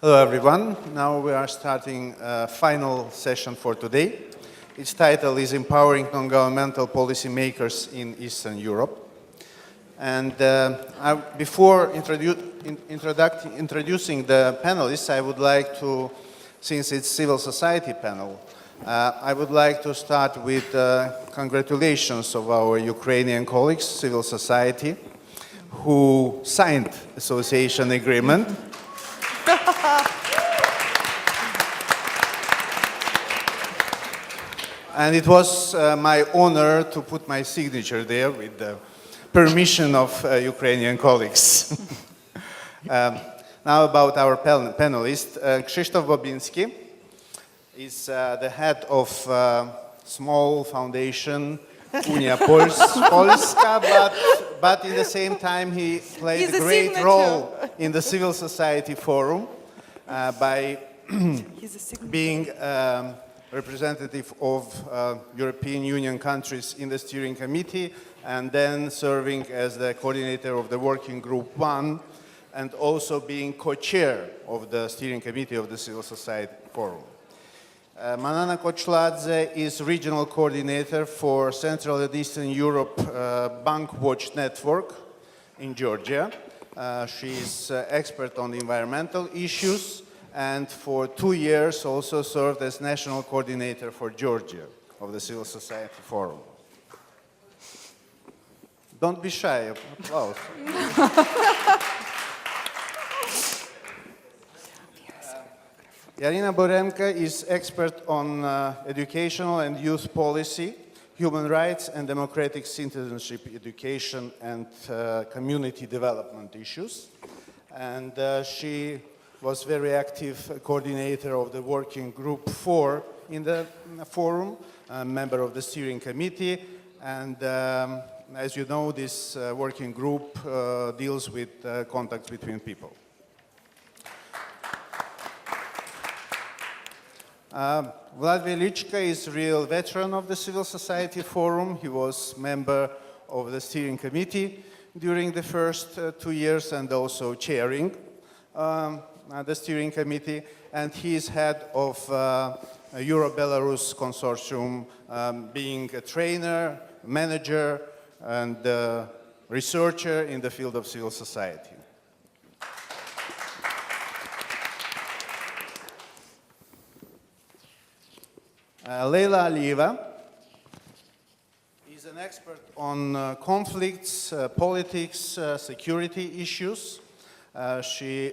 Hello everyone. Now we are starting a final session for today. Its title is Empowering Non-Governmental Policymakers in Eastern Europe. And before introducing the panelists, I would like to, since it's civil society panel, I would like to start with congratulations of our Ukrainian colleagues, civil society, who signed association agreement. And it was my honor to put my signature there with the permission of Ukrainian colleagues. Now about our panelist, Krzysztof Bobiński is the head of small foundation Unia Polska, but at the same time he played a great role in the civil society forum by being representative of European Union countries in the steering committee and then serving as the coordinator of the working group 1 and also being co-chair of the steering committee of the civil society forum. Manana Kochladze is regional coordinator for Central and Eastern Europe Bank Watch Network in Georgia. She is expert on environmental issues and for 2 years also served as national coordinator for Georgia of the Civil Society Forum. Don't be shy, applause. Yarina Boremka is expert on educational and youth policy, human rights and democratic citizenship education and community development issues. And she was very active coordinator of the working group 4 in the forum, a member of the steering committee. And as you know, this working group deals with contacts between people. Vlad Velichka is a real veteran of the Civil Society Forum. He was member of the steering committee during the first 2 years and also chairing the steering committee. And he is head of Euro-Belarus Consortium, being a trainer, manager, and researcher in the field of civil society. Leila Aliyeva is an expert on conflicts, politics, security issues. She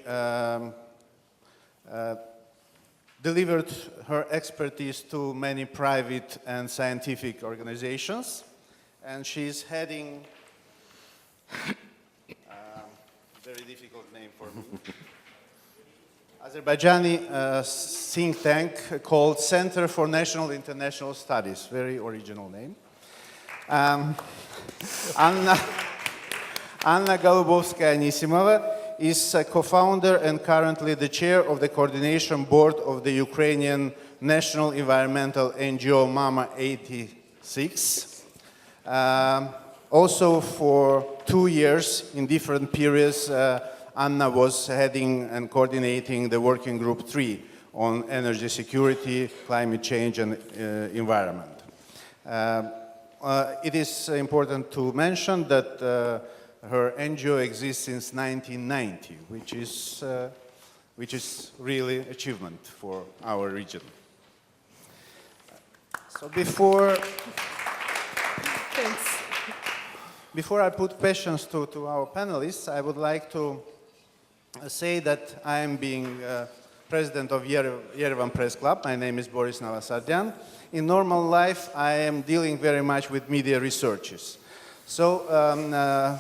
delivered her expertise to many private and scientific organizations, and she's heading very difficult name for me. Azerbaijani think tank called Center for National International Studies, very original name. Anna Golubovskaya-Anisimova is a co-founder and currently the chair of the coordination board of the Ukrainian national environmental NGO Mama 86. Also for 2 years in different periods, Anna was heading and coordinating the working group 3 on energy security, climate change and environment. It is important to mention that her NGO exists since 1990, which is really achievement for our region. So before I put questions to our panelists, I would like to say that I am being president of Yerevan Press Club. My name is Boris Novosardyan. In normal life, I am dealing very much with media researches. So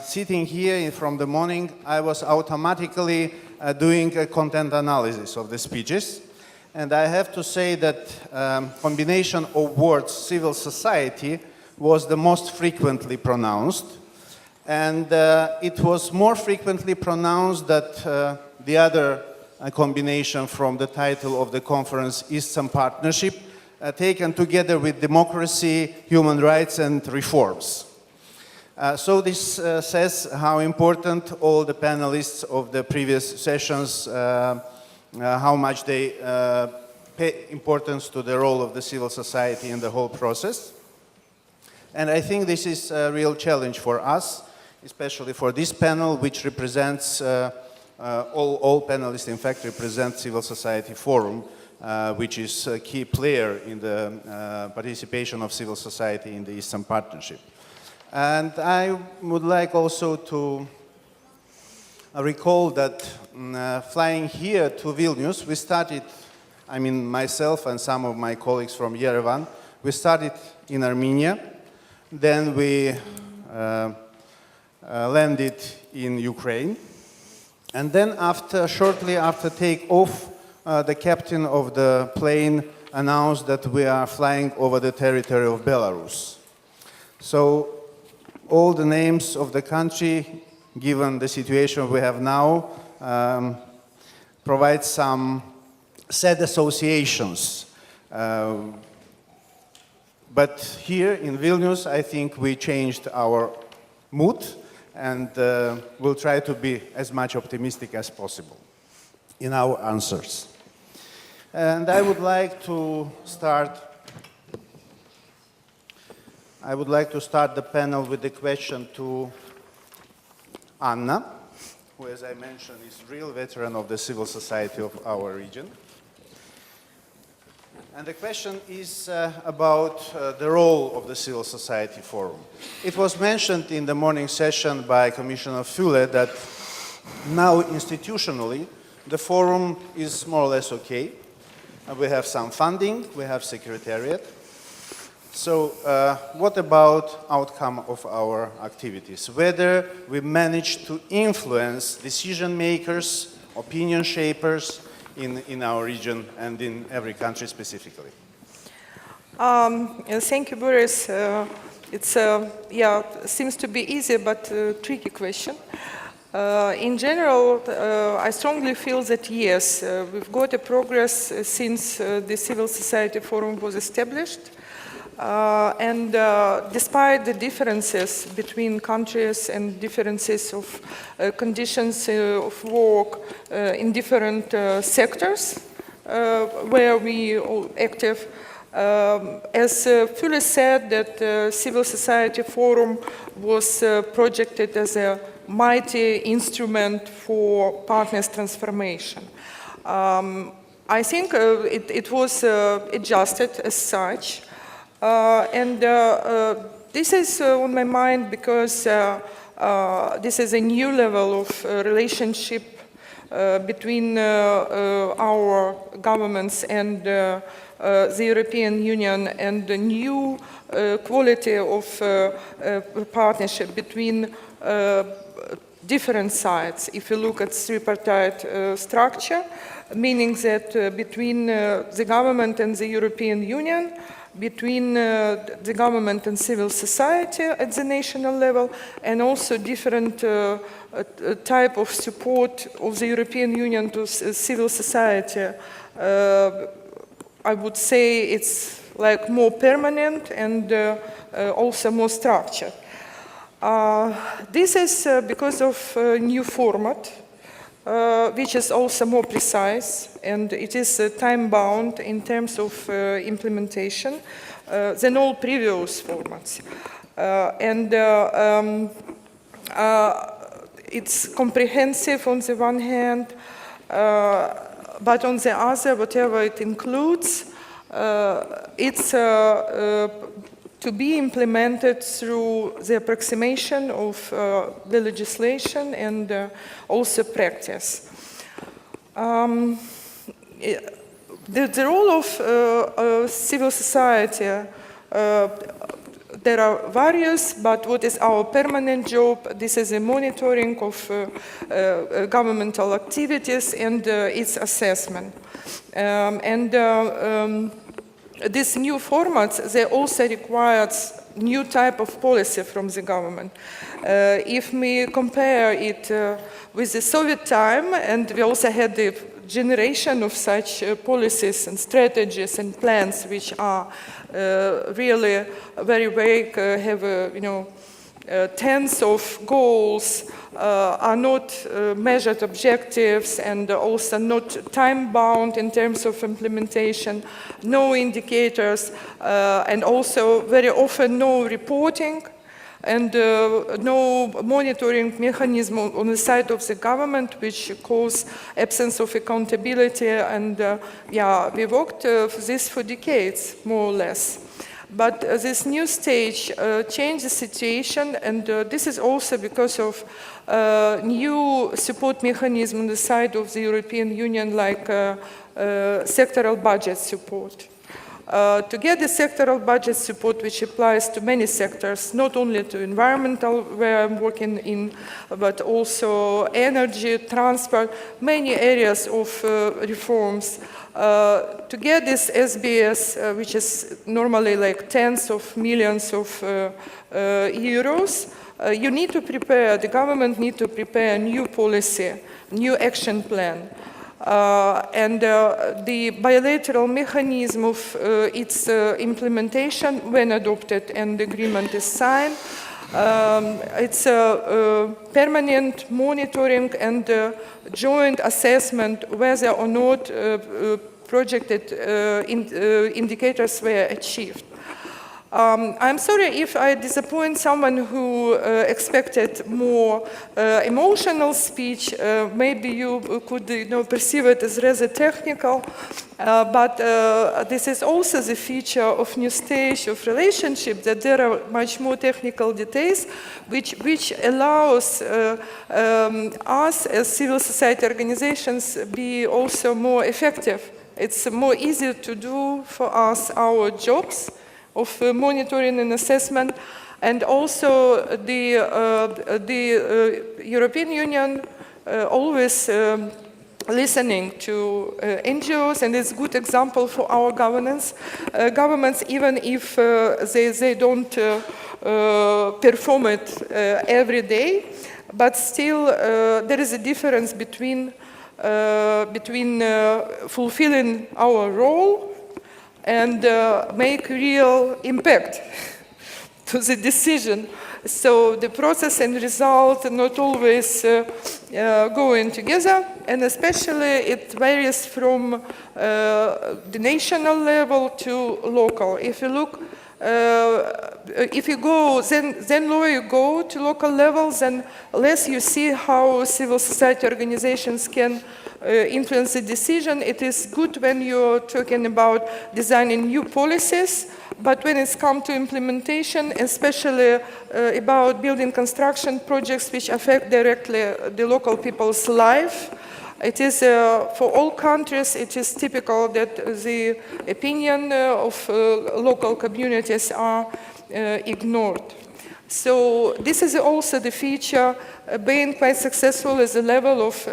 sitting here from the morning, I was automatically doing a content analysis of the speeches. And I have to say that combination of words civil society was the most frequently pronounced. And it was more frequently pronounced that the other combination from the title of the conference, Eastern Partnership, taken together with democracy, human rights and reforms. So this says how important all the panelists of the previous sessions how much they pay importance to the role of the civil society in the whole process. And I think this is a real challenge for us, especially for this panel, which represents, all panelists in fact represent Civil Society Forum, which is a key player in the participation of civil society in the Eastern Partnership. And I would like also to recall that flying here to Vilnius, we started, I mean myself and some of my colleagues from Yerevan, we started in Armenia, then we landed in Ukraine, and then shortly after takeoff, the captain of the plane announced that we are flying over the territory of Belarus. So all the names of the country, given the situation we have now, provide some sad associations. But here in Vilnius, I think we changed our mood and we'll try to be as much optimistic as possible in our answers. And I would like to start the panel with the question to Anna, who, as I mentioned, is a real veteran of the civil society of our region. And the question is about the role of the Civil Society Forum. It was mentioned in the morning session by Commissioner Füle that now institutionally the forum is more or less okay. We have some funding, we have secretariat. So what about outcome of our activities? Whether we manage to influence decision makers, opinion shapers in our region and in every country specifically? Thank you, Boris. Seems to be easy but tricky question. In general, I strongly feel that yes, we've got a progress since the Civil Society Forum was established. And despite the differences between countries and differences of conditions of work in different sectors where we are active, as Füle said, that Civil Society Forum was projected as a mighty instrument for partners' transformation. I think it was adjusted as such. This is on my mind because this is a new level of relationship between our governments and the European Union, and the new quality of partnership between different sides. If you look at tripartite structure, meaning that between the government and the European Union, between the government and civil society at the national level, and also different type of support of the European Union to civil society. I would say it's like more permanent and also more structured. This is because of a new format, which is also more precise, and it is time-bound in terms of implementation than all previous formats. It's comprehensive on the one hand, but on the other, whatever it includes, it's to be implemented through the approximation of the legislation and also practice. The role of civil society, there are various, but what is our permanent job? This is a monitoring of governmental activities and its assessment. These new formats, they also require new type of policy from the government. If we compare it with the Soviet time, and we also had the generation of such policies and strategies and plans which are really very vague, have tens of goals are not measured objectives and also not time-bound in terms of implementation, no indicators, and also very often no reporting and no monitoring mechanism on the side of the government, which cause absence of accountability. And yeah, we worked this for decades, more or less. But this new stage changed the situation, and this is also because of new support mechanism on the side of the European Union, like sectoral budget support. To get the sectoral budget support, which applies to many sectors, not only to environmental, where I'm working in, but also energy, transport, many areas of reforms. To get this SBS, which is normally like tens of millions of euros, you need to prepare, the government need to prepare a new policy, new action plan. And the bilateral mechanism of its implementation, when adopted and the agreement is signed, it's a permanent monitoring and joint assessment whether or not projected indicators were achieved. I'm sorry if I disappoint someone who expected more emotional speech. Maybe you could perceive it as rather technical, but this is also the feature of new stage of relationship, that there are much more technical details which allows us as civil society organizations be also more effective. It's more easy to do for us our jobs of monitoring and assessment, and also the European Union always listening to NGOs, and it's a good example for our governments, even if they don't perform it every day, but still there is a difference between fulfilling our role and make real impact to the decision. So the process and result are not always going together, and especially it varies from the national level to local. If you look, if you go, then lower you go to local levels, then less you see how civil society organizations can influence the decision. It is good when you're talking about designing new policies, but when it's come to implementation, especially about building construction projects which affect directly the local people's life, it is, for all countries, it is typical that the opinion of local communities are ignored. So this is also the feature being quite successful at the level of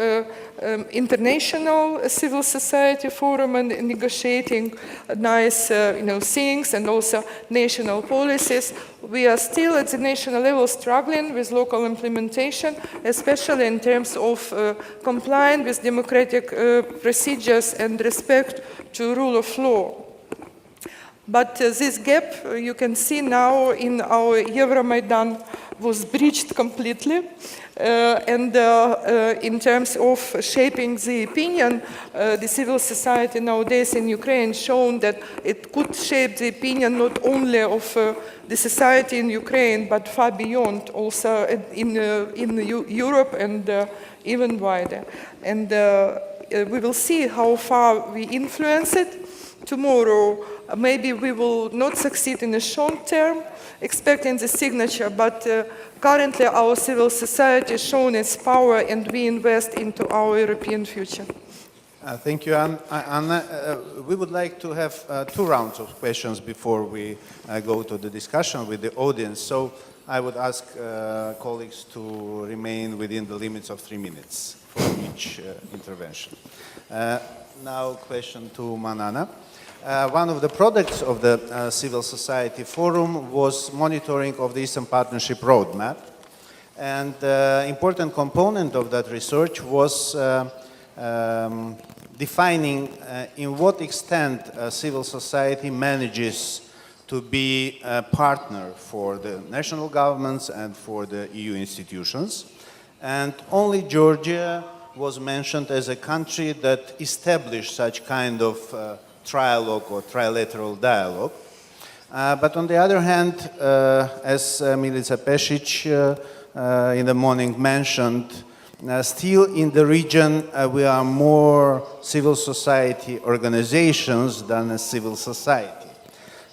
international civil society forum and negotiating nice things and also national policies. We are still at the national level struggling with local implementation, especially in terms of complying with democratic procedures and respect to rule of law. But this gap, you can see now in our Euromaidan, was breached completely. And in terms of shaping the opinion, the civil society nowadays in Ukraine shown that it could shape the opinion not only of the society in Ukraine, but far beyond, also in Europe and even wider. And we will see how far we influence it. Tomorrow, maybe we will not succeed in the short term, expecting the signature, but currently our civil society has shown its power, and we invest into our European future. Thank you, Anna. We would like to have 2 rounds of questions before we go to the discussion with the audience. So I would ask colleagues to remain within the limits of 3 minutes for each intervention. Now, question to Manana. One of the products of the Civil Society Forum was monitoring of the Eastern Partnership Roadmap. And an important component of that research was defining in what extent civil society manages to be a partner for the national governments and for the EU institutions. And only Georgia was mentioned as a country that established such kind of trialogue or trilateral dialogue. But on the other hand, as Milica Pešić in the morning mentioned, still in the region we are more civil society organizations than a civil society.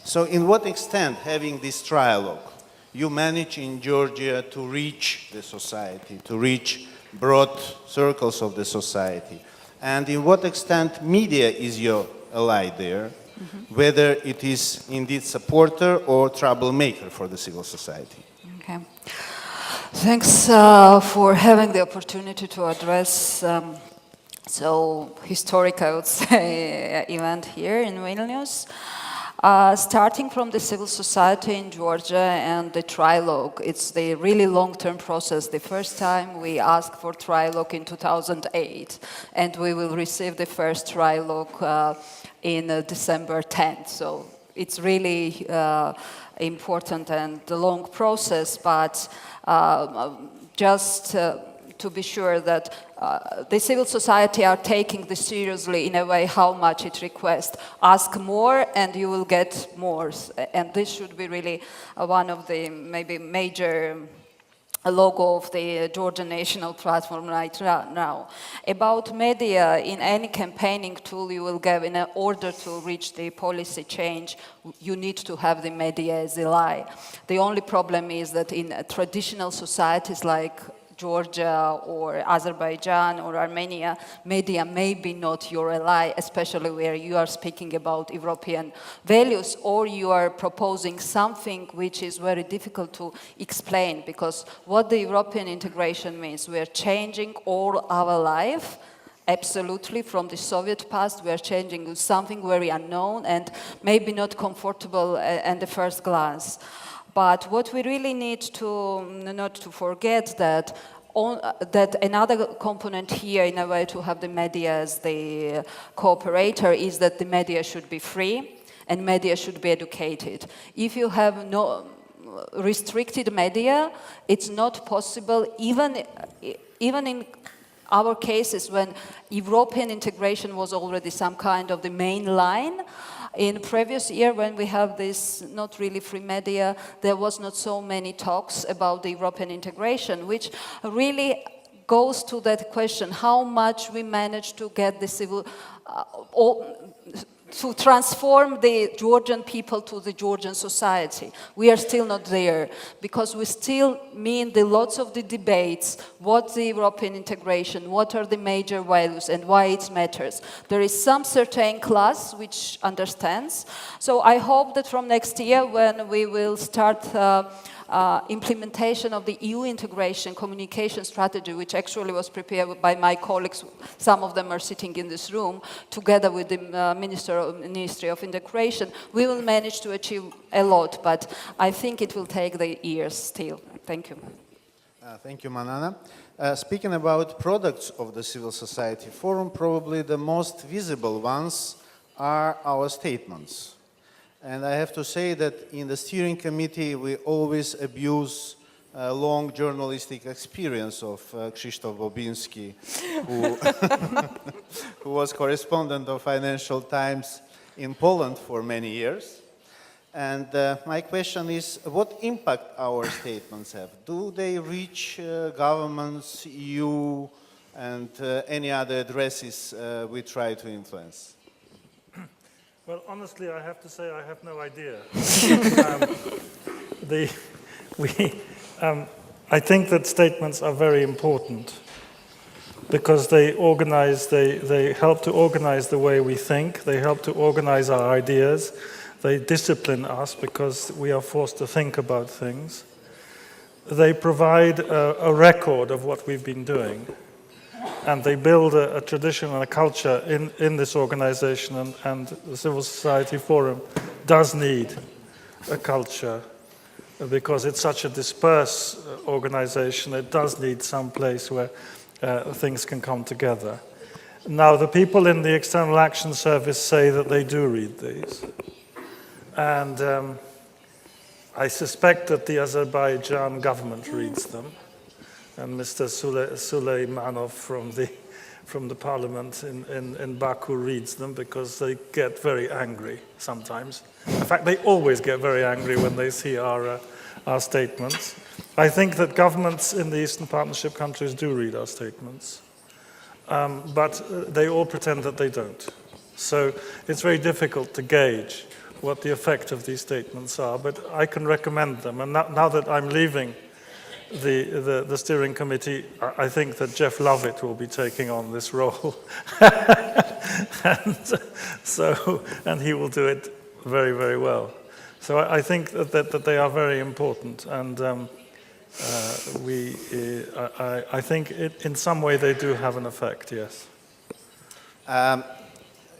So in what extent, having this trialogue, you manage in Georgia to reach the society, to reach broad circles of the society? And in what extent media is your ally there, whether it is indeed supporter or troublemaker for the civil society? Okay. Thanks for having the opportunity to address so historic, I would say, event here in Vilnius. Starting from the civil society in Georgia and the trilogue, it's the really long-term process. The first time we asked for trilogue in 2008, and we will receive the first trilogue in December 10th. So it's really important and a long process, but just to be sure that the civil society are taking this seriously in a way how much it requests. Ask more and you will get more. And this should be really one of the maybe major logo of the Georgian National Platform right now. About media, in any campaigning tool you will give, in order to reach the policy change, you need to have the media as ally. The only problem is that in traditional societies like Georgia or Azerbaijan or Armenia, media may be not your ally, especially where you are speaking about European values or you are proposing something which is very difficult to explain, because what the European integration means, we are changing all our life. Absolutely, from the Soviet past, we are changing to something very unknown and maybe not comfortable at the first glance. But what we really need to not to forget that that another component here, in a way, to have the media as the cooperator, is that the media should be free and media should be educated. If you have no restricted media, it's not possible, even in our cases when European integration was already some kind of the main line. In previous year, when we have this not really free media, there was not so many talks about the European integration, which really goes to that question, how much we managed to get the civil, to transform the Georgian people to the Georgian society. We are still not there, because we still mean the lots of the debates, what the European integration, what are the major values and why it matters. There is some certain class which understands. So I hope that from next year, when we will start implementation of the EU integration communication strategy, which actually was prepared by my colleagues, some of them are sitting in this room, together with the Ministry of Integration, we will manage to achieve a lot, but I think it will take the years still. Thank you. Thank you, Manana. Speaking about products of the civil society forum, probably the most visible ones are our statements. And I have to say that in the steering committee, we always abuse long journalistic experience of Krzysztof Bobinski, who was correspondent of Financial Times in Poland for many years. And my question is, what impact our statements have? Do they reach governments, EU, and any other addresses we try to influence? Well, honestly, I have to say I have no idea. I think that statements are very important because they help to organize the way we think, they help to organize our ideas, they discipline us because we are forced to think about things. They provide a record of what we've been doing. And they build a tradition and a culture in this organization, and the Civil Society Forum does need a culture because it's such a dispersed organization. It does need some place where things can come together. Now, the people in the External Action Service say that they do read these. And I suspect that the Azerbaijan government reads them, and Mr. Suleymanov from the parliament in Baku reads them, because they get very angry sometimes. In fact, they always get very angry when they see our statements. I think that governments in the Eastern Partnership countries do read our statements, but they all pretend that they don't. So it's very difficult to gauge what the effect of these statements are, but I can recommend them. And now that I'm leaving the steering committee, I think that Jeff Lovett will be taking on this role. and he will do it very, very well. So I think that they are very important, and I think in some way they do have an effect, yes.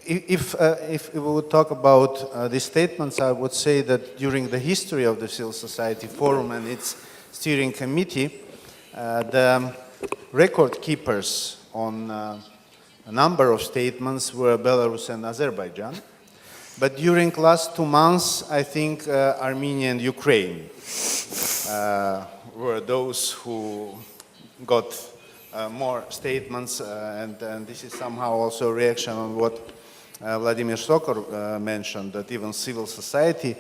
If we would talk about these statements, I would say that during the history of the Civil Society Forum and its steering committee, the record keepers on a number of statements were Belarus and Azerbaijan. But during the last 2 months, I think Armenia and Ukraine were those who got more statements, and this is somehow also a reaction on what Vladimir Sokor mentioned, that even civil society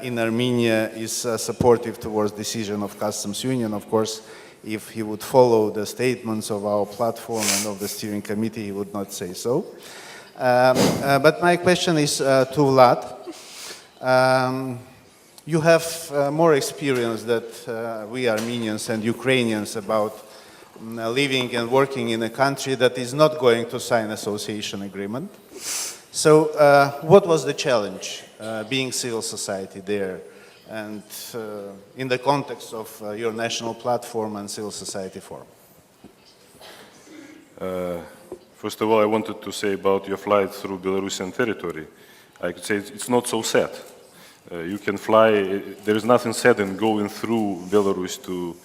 in Armenia is supportive towards decision of customs union. Of course, if he would follow the statements of our platform and of the steering committee, he would not say so. But my question is to Vlad. You have more experience than we Armenians and Ukrainians about living and working in a country that is not going to sign association agreement. So what was the challenge being civil society there, and in the context of your national platform and civil society forum? First of all, I wanted to say about your flight through Belarusian territory. I could say it's not so sad. You can fly, there is nothing sad in going through Belarus to,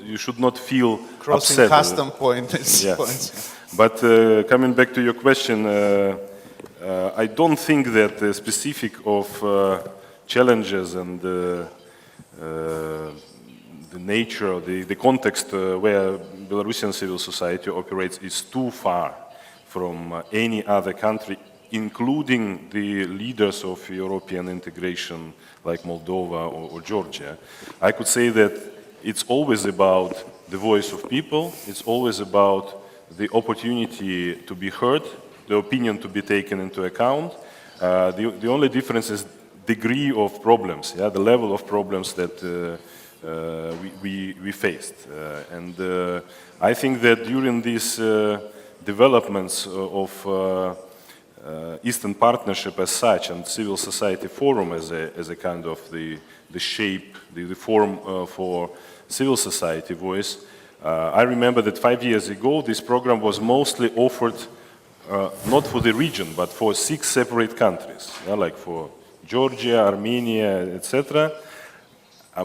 you should not feel crossing upset. Custom point. Yes. But coming back to your question, I don't think that the specific of challenges and the nature, the context where Belarusian civil society operates is too far from any other country, including the leaders of European integration like Moldova or Georgia. I could say that it's always about the voice of people, it's always about the opportunity to be heard, the opinion to be taken into account. The only difference is degree of problems, the level of problems that we faced. And I think that during these developments of Eastern Partnership as such, and Civil Society Forum as a kind of the shape, the form for civil society voice. I remember that 5 years ago, this program was mostly offered not for the region, but for 6 separate countries, like for Georgia, Armenia, etc.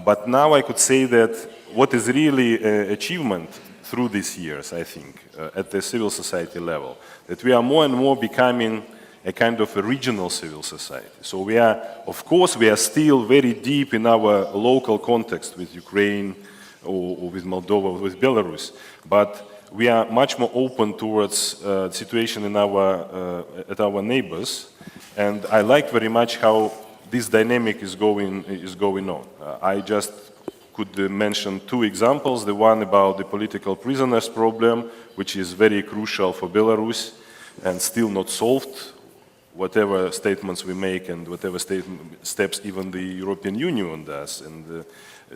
But now I could say that what is really an achievement through these years, I think, at the civil society level, that we are more and more becoming a kind of a regional civil society. So we are, of course, we are still very deep in our local context with Ukraine or with Moldova, or with Belarus, but we are much more open towards the situation in at our neighbors, and I like very much how this dynamic is going on. I just could mention 2 examples. The one about the political prisoners problem, which is very crucial for Belarus and still not solved, whatever statements we make and whatever steps even the European Union does, and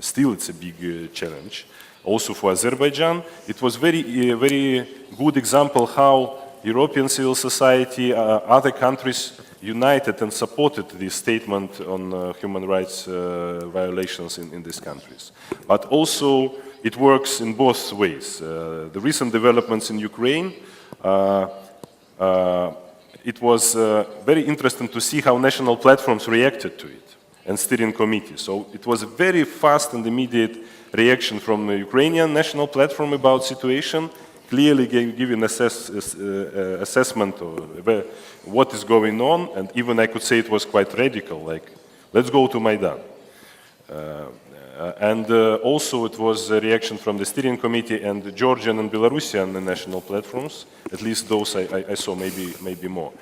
still it's a big challenge. Also for Azerbaijan, it was very good example how European civil society, other countries united and supported this statement on human rights violations in these countries. But also it works in both ways. The recent developments in Ukraine, it was very interesting to see how national platforms reacted to it and steering committees. So it was a very fast and immediate reaction from the Ukrainian national platform about situation, clearly giving assessment of what is going on, and even I could say it was quite radical, like, let's go to Maidan. Also it was a reaction from the steering committee and the Georgian and Belarusian national platforms, at least those I saw, maybe more,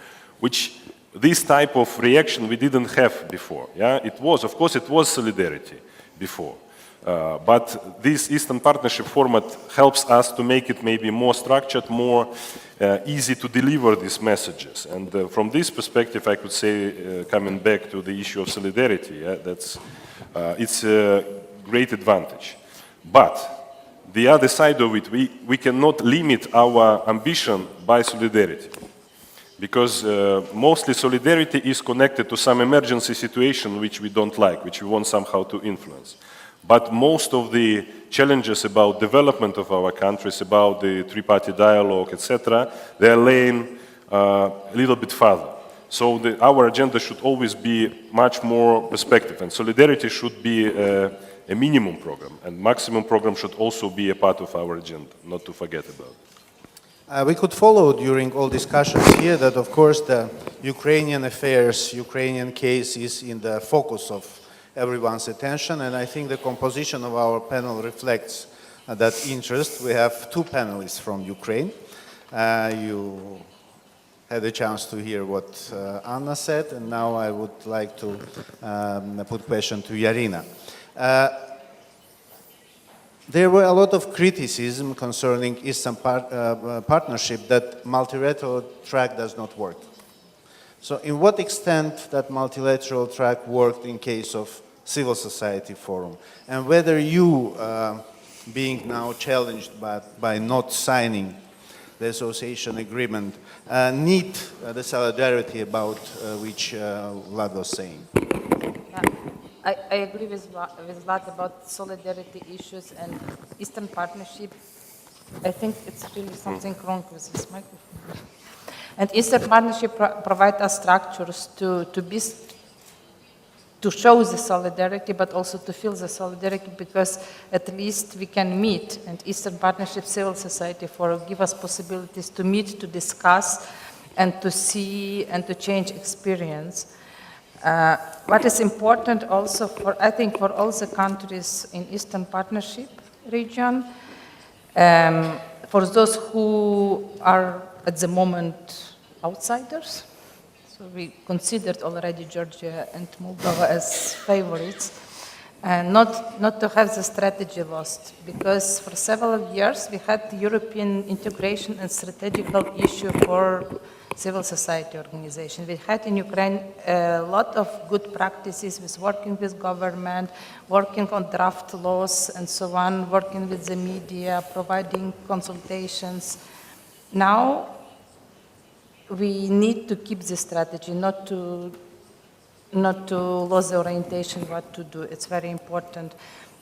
which this type of reaction we didn't have before. Yeah, it was, of course, it was solidarity before. But this Eastern Partnership format helps us to make it maybe more structured, more easy to deliver these messages. And from this perspective, I could say, coming back to the issue of solidarity, it's a great advantage. But the other side of it, we cannot limit our ambition by solidarity. Because mostly solidarity is connected to some emergency situation which we don't like, which we want somehow to influence. But most of the challenges about development of our countries, about the three-party dialogue, etc., they are laying a little bit further. So our agenda should always be much more perspective, and solidarity should be a minimum program, and maximum program should also be a part of our agenda, not to forget about it. We could follow during all discussions here that, of course, the Ukrainian affairs, Ukrainian case is in the focus of everyone's attention, and I think the composition of our panel reflects that interest. We have two panelists from Ukraine. You had a chance to hear what Anna said, and now I would like to put question to Yarina. There were a lot of criticism concerning Eastern Partnership that multilateral track does not work. So in what extent that multilateral track worked in case of civil society forum, and whether you, being now challenged by not signing the association agreement, need the solidarity about which Vlad was saying? I agree with Vlad about solidarity issues and Eastern Partnership. I think it's really something wrong with this microphone. And Eastern Partnership provides us structures to show the solidarity, but also to feel the solidarity, because at least we can meet, and Eastern Partnership Civil Society Forum give us possibilities to meet, to discuss, and to see and to change experience. What is important also I think for all the countries in Eastern Partnership region, for those who are at the moment outsiders, so we considered already Georgia and Moldova as favorites, and not to have the strategy lost, because for several years we had European integration and strategical issue for civil society organization. We had in Ukraine a lot of good practices with working with government, working on draft laws and so on, working with the media, providing consultations. Now we need to keep this strategy, not to lose the orientation what to do. It's very important.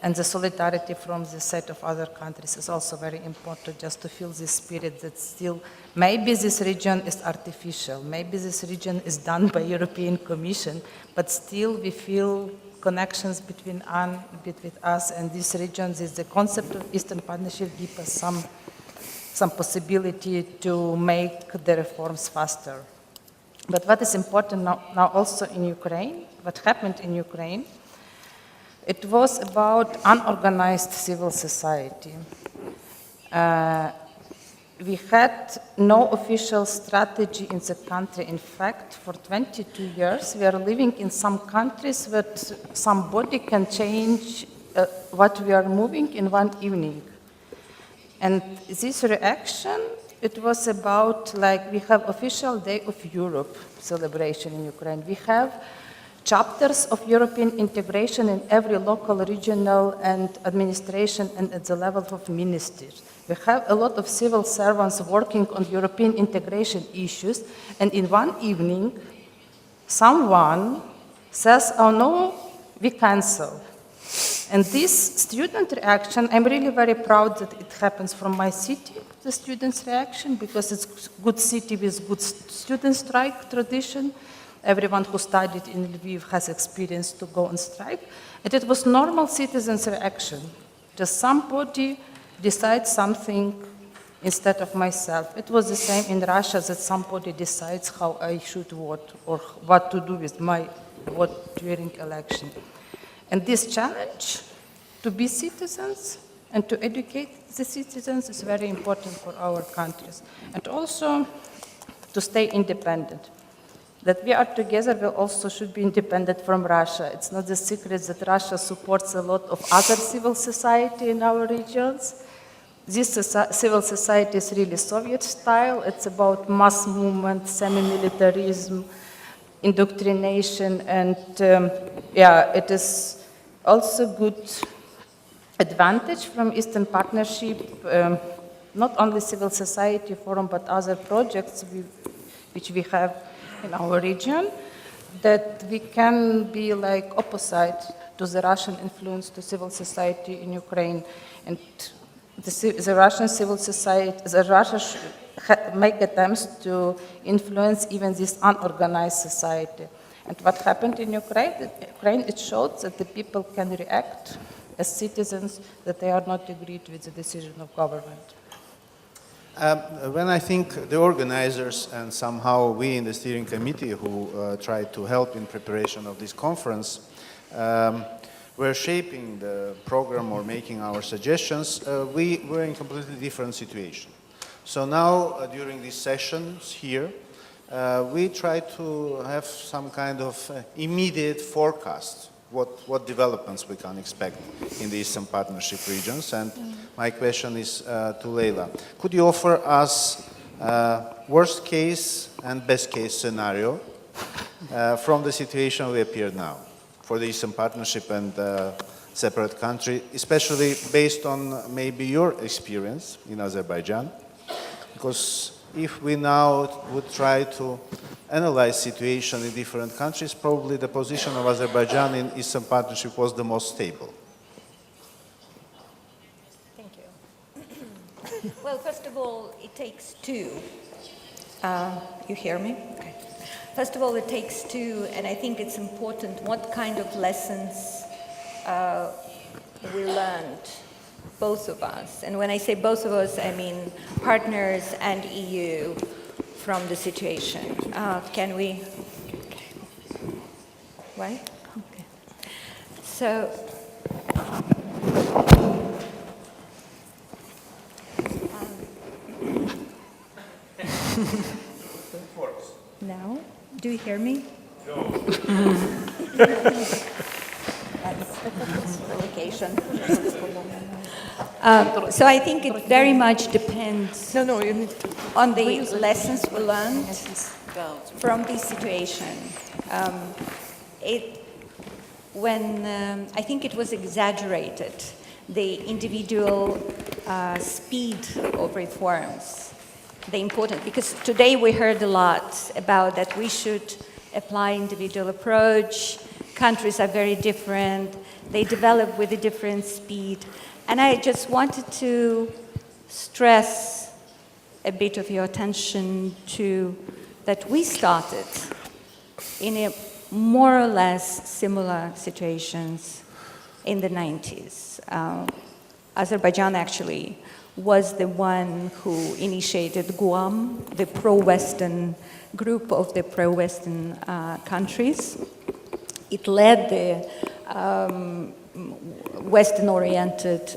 And the solidarity from the set of other countries is also very important, just to feel this spirit that still, maybe this region is artificial, maybe this region is done by European Commission, but still we feel connections between us and this region. The concept of Eastern Partnership gives us some possibility to make the reforms faster. But what is important now also in Ukraine, what happened in Ukraine, it was about unorganized civil society. We had no official strategy in the country. In fact, for 22 years, we are living in some countries where somebody can change what we are moving in one evening. And this reaction, it was about, like, we have official Day of Europe celebration in Ukraine. We have chapters of European integration in every local, regional, and administration and at the level of ministers. We have a lot of civil servants working on European integration issues, and in one evening, someone says, oh no, we cancel. And this student reaction, I'm really very proud that it happens from my city, the students' reaction, because it's a good city with good student strike tradition. Everyone who studied in Lviv has experience to go on strike. And it was normal citizens' reaction. Just somebody decides something instead of myself. It was the same in Russia, that somebody decides how I should vote or what to do with my vote during election. And this challenge to be citizens and to educate the citizens is very important for our countries. And also to stay independent. That we are together, we also should be independent from Russia. It's not a secret that Russia supports a lot of other civil society in our regions. This civil society is really Soviet style. It's about mass movement, semi-militarism, indoctrination, and it is also good advantage from Eastern Partnership, not only civil society forum, but other projects which we have in our region, that we can be like opposite to the Russian influence to civil society in Ukraine. And the Russian civil society, Russia make attempts to influence even this unorganized society. And what happened in Ukraine, it showed that the people can react as citizens, that they are not agreed with the decision of government. When I think the organizers and somehow we in the steering committee who tried to help in preparation of this conference were shaping the program or making our suggestions, we were in a completely different situation. So now, during these sessions here, we try to have some kind of immediate forecast what developments we can expect in the Eastern Partnership regions. And my question is to Leila. Could you offer us worst case and best case scenario from the situation we appear now for the Eastern Partnership and separate country, especially based on maybe your experience in Azerbaijan? Because if we now would try to analyze situation in different countries, probably the position of Azerbaijan in Eastern Partnership was the most stable. Thank you. Well, first of all, it takes two. You hear me? Okay. First of all, it takes two, and I think it's important what kind of lessons we learned, both of us. And when I say both of us, I mean partners and EU from the situation. Can we? Right? Okay. So, now, do you hear me? No. That's the location. So I think it very much depends on the lessons we learned from this situation. I think it was exaggerated, the individual speed of reforms, the important, because today we heard a lot about that we should apply individual approach, countries are very different, they develop with a different speed. And I just wanted to stress a bit of your attention to that we started in a more or less similar situations in the 90s. Azerbaijan actually was the one who initiated Guam, the pro-Western group of the pro-Western countries. It led the Western-oriented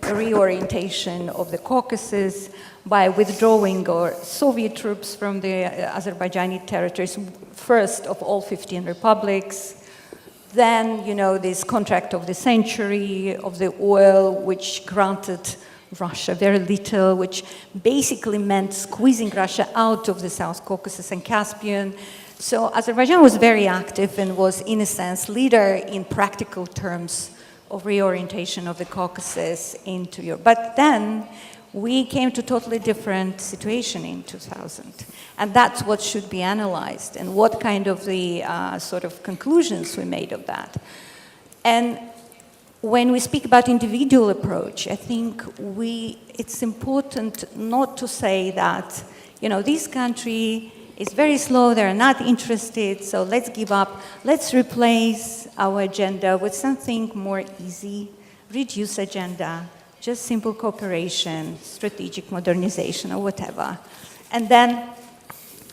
reorientation of the Caucasus by withdrawing Soviet troops from the Azerbaijani territories, first of all 15 republics. Then, this contract of the century of the oil, which granted Russia very little, which basically meant squeezing Russia out of the South Caucasus and Caspian. So Azerbaijan was very active and was, in a sense, leader in practical terms of reorientation of the Caucasus into Europe. But then we came to a totally different situation in 2000. And that's what should be analyzed and what kind of the sort of conclusions we made of that. And when we speak about individual approach, I think it's important not to say that, this country is very slow, they're not interested, so let's give up. Let's replace our agenda with something more easy, reduce agenda, just simple cooperation, strategic modernization, or whatever. And then,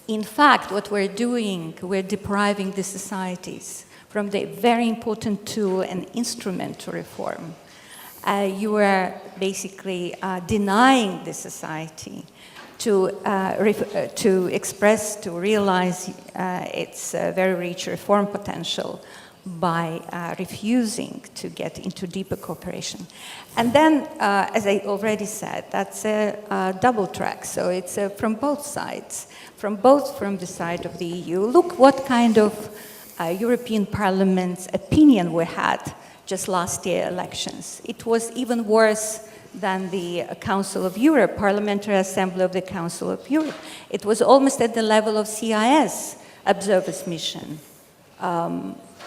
in fact, what we're doing, we're depriving the societies from the very important tool and instrument to reform. You are basically denying the society to express, to realize its very rich reform potential by refusing to get into deeper cooperation. And then, as I already said, that's a double track. So it's from both sides, from the side of the EU. Look what kind of European Parliament's opinion we had just last year elections. It was even worse than the Council of Europe, Parliamentary Assembly of the Council of Europe. It was almost at the level of CIS observers mission.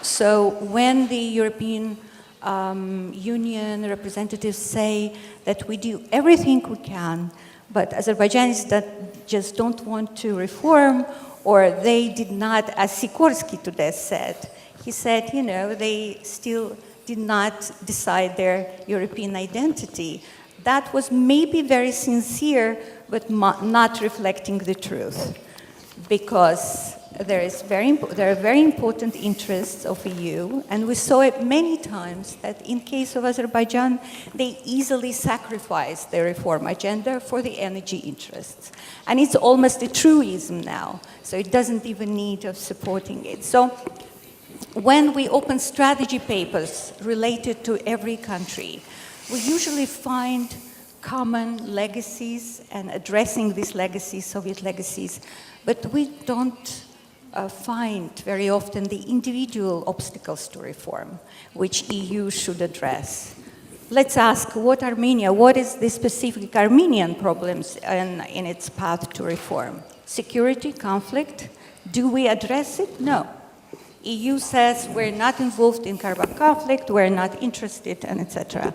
So when the European Union representatives say that we do everything we can, but Azerbaijanis that just don't want to reform, or they did not, as Sikorsky today said, he said, you know, they still did not decide their European identity. That was maybe very sincere, but not reflecting the truth, because there are very important interests of EU, and we saw it many times that in case of Azerbaijan, they easily sacrifice their reform agenda for the energy interests. And it's almost a truism now, so it doesn't even need of supporting it. So when we open strategy papers related to every country, we usually find common legacies and addressing these legacies, Soviet legacies, but we don't find very often the individual obstacles to reform, which EU should address. Let's ask what is the specific Armenian problems in its path to reform? Security, conflict, do we address it? No. EU says we're not involved in Karabakh conflict, we're not interested, and etc.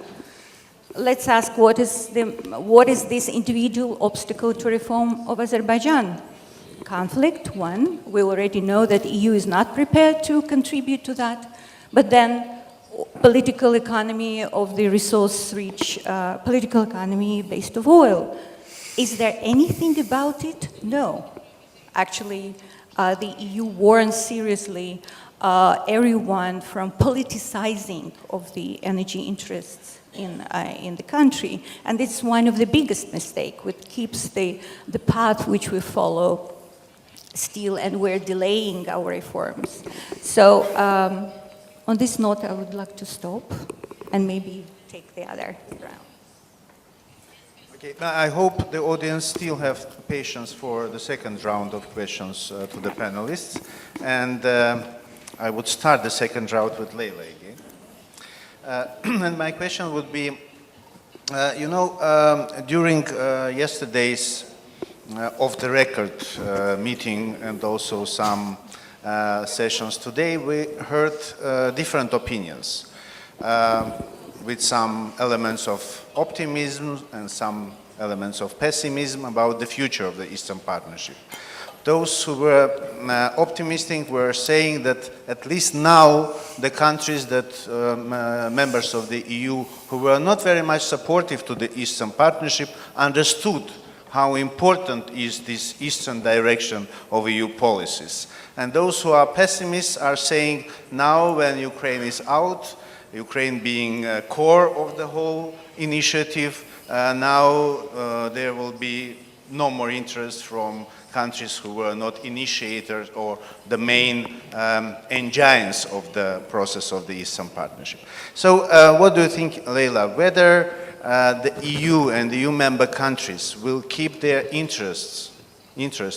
Let's ask what is this individual obstacle to reform of Azerbaijan? Conflict, one. We already know that EU is not prepared to contribute to that. But then political economy of the resource-rich political economy based on oil. Is there anything about it? No. Actually, the EU warns seriously everyone from politicizing of the energy interests in the country. And it's one of the biggest mistakes, which keeps the path which we follow still, and we're delaying our reforms. So on this note, I would like to stop and maybe take the other round. Okay, now I hope the audience still have patience for the second round of questions to the panelists. And I would start the second round with Leila again. And my question would be, during yesterday's off-the-record meeting and also some sessions today, we heard different opinions with some elements of optimism and some elements of pessimism about the future of the Eastern Partnership. Those who were optimistic were saying that at least now the countries that members of the EU who were not very much supportive to the Eastern Partnership understood how important is this Eastern direction of EU policies. And those who are pessimists are saying now when Ukraine is out, Ukraine being a core of the whole initiative, now there will be no more interest from countries who were not initiators or the main engines of the process of the Eastern Partnership. So what do you think, Leila, whether the EU and the EU member countries will keep their interest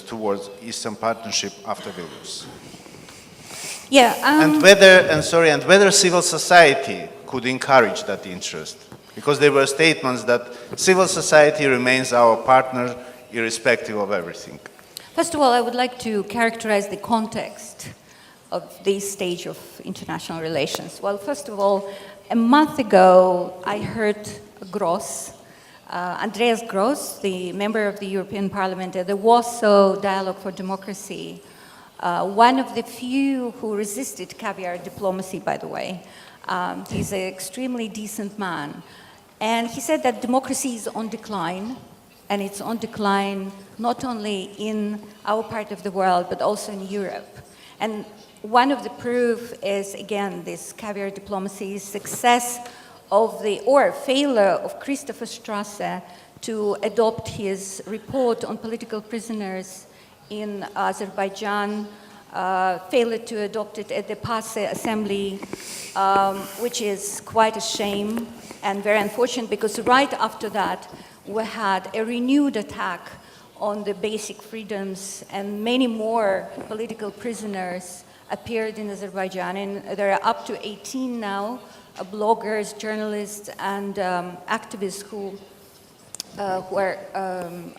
towards Eastern Partnership after Vilnius? Yeah. And whether civil society could encourage that interest, because there were statements that civil society remains our partner irrespective of everything. First of all, I would like to characterize the context of this stage of international relations. Well, first of all, a month ago, I heard Andreas Gross, the member of the European Parliament at the Warsaw Dialogue for Democracy, one of the few who resisted caviar diplomacy, by the way. He's an extremely decent man. And he said that democracy is on decline, and it's on decline not only in our part of the world, but also in Europe. And one of the proof is, again, this caviar diplomacy, success of the, or failure of Christopher Strasser to adopt his report on political prisoners in Azerbaijan, failure to adopt it at the PASE Assembly, which is quite a shame and very unfortunate, because right after that, we had a renewed attack on the basic freedoms, and many more political prisoners appeared in Azerbaijan, and there are up to 18 now, bloggers, journalists, and activists who were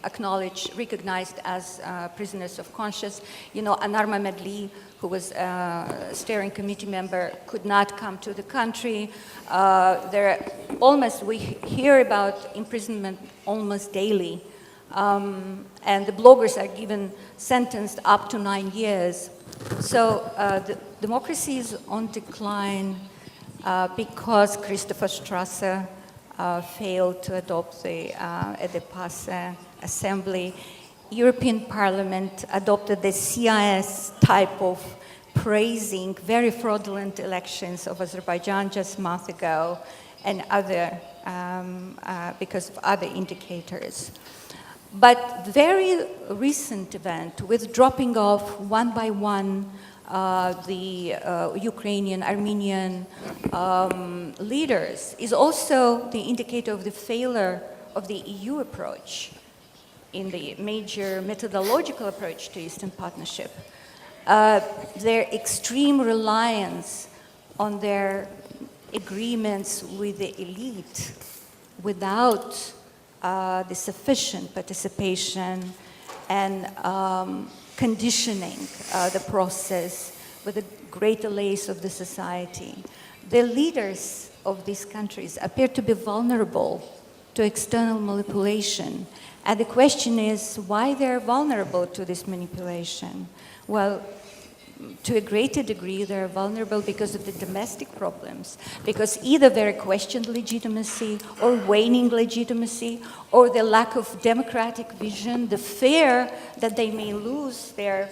acknowledged, recognized as prisoners of conscience. You know, Anar Mehmedli, who was a steering committee member, could not come to the country. We hear about imprisonment almost daily. And the bloggers are given sentenced up to 9 years. So the democracy is on decline because Christopher Strasser failed to adopt at the PASE Assembly. European Parliament adopted the CIS type of praising very fraudulent elections of Azerbaijan just a month ago, and other, because of other indicators. But very recent event with dropping off one by one the Ukrainian, Armenian leaders is also the indicator of the failure of the EU approach in the major methodological approach to Eastern Partnership. Their extreme reliance on their agreements with the elite without the sufficient participation and conditioning the process with the great delays of the society. The leaders of these countries appear to be vulnerable to external manipulation. And the question is why they're vulnerable to this manipulation. Well, to a greater degree, they're vulnerable because of the domestic problems, because either their questioned legitimacy or waning legitimacy, or the lack of democratic vision, the fear that they may lose their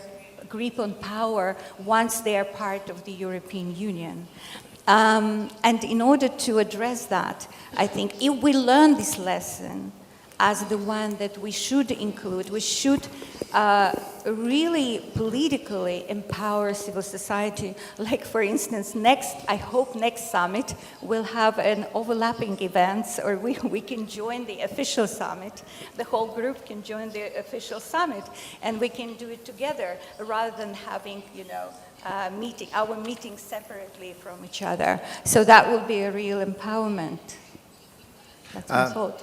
grip on power once they are part of the European Union. And in order to address that, I think if we learn this lesson as the one that we should include, we should really politically empower civil society. Like, for instance, I hope next summit will have an overlapping events, or we can join the official summit. The whole group can join the official summit, and we can do it together rather than having, our meetings separately from each other. So that will be a real empowerment. That's my thought.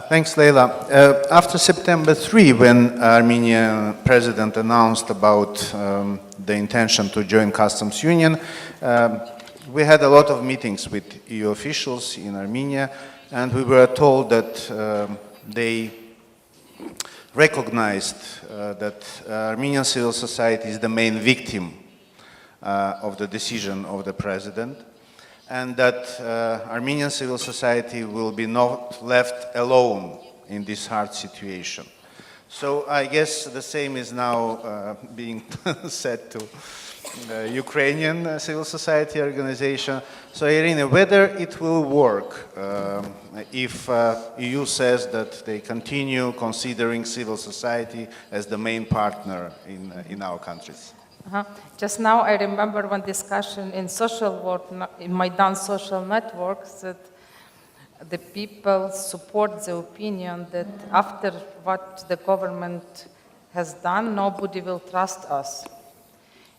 Thanks, Leila. After September 3, when Armenian president announced about the intention to join customs union, we had a lot of meetings with EU officials in Armenia, and we were told that they recognized that Armenian civil society is the main victim of the decision of the president, and that Armenian civil society will be not left alone in this hard situation. So I guess the same is now being said to Ukrainian civil society organization. So Irina, whether it will work if EU says that they continue considering civil society as the main partner in our countries? Just now I remember one discussion in social work, in Maidan social networks, that the people support the opinion that after what the government has done, nobody will trust us.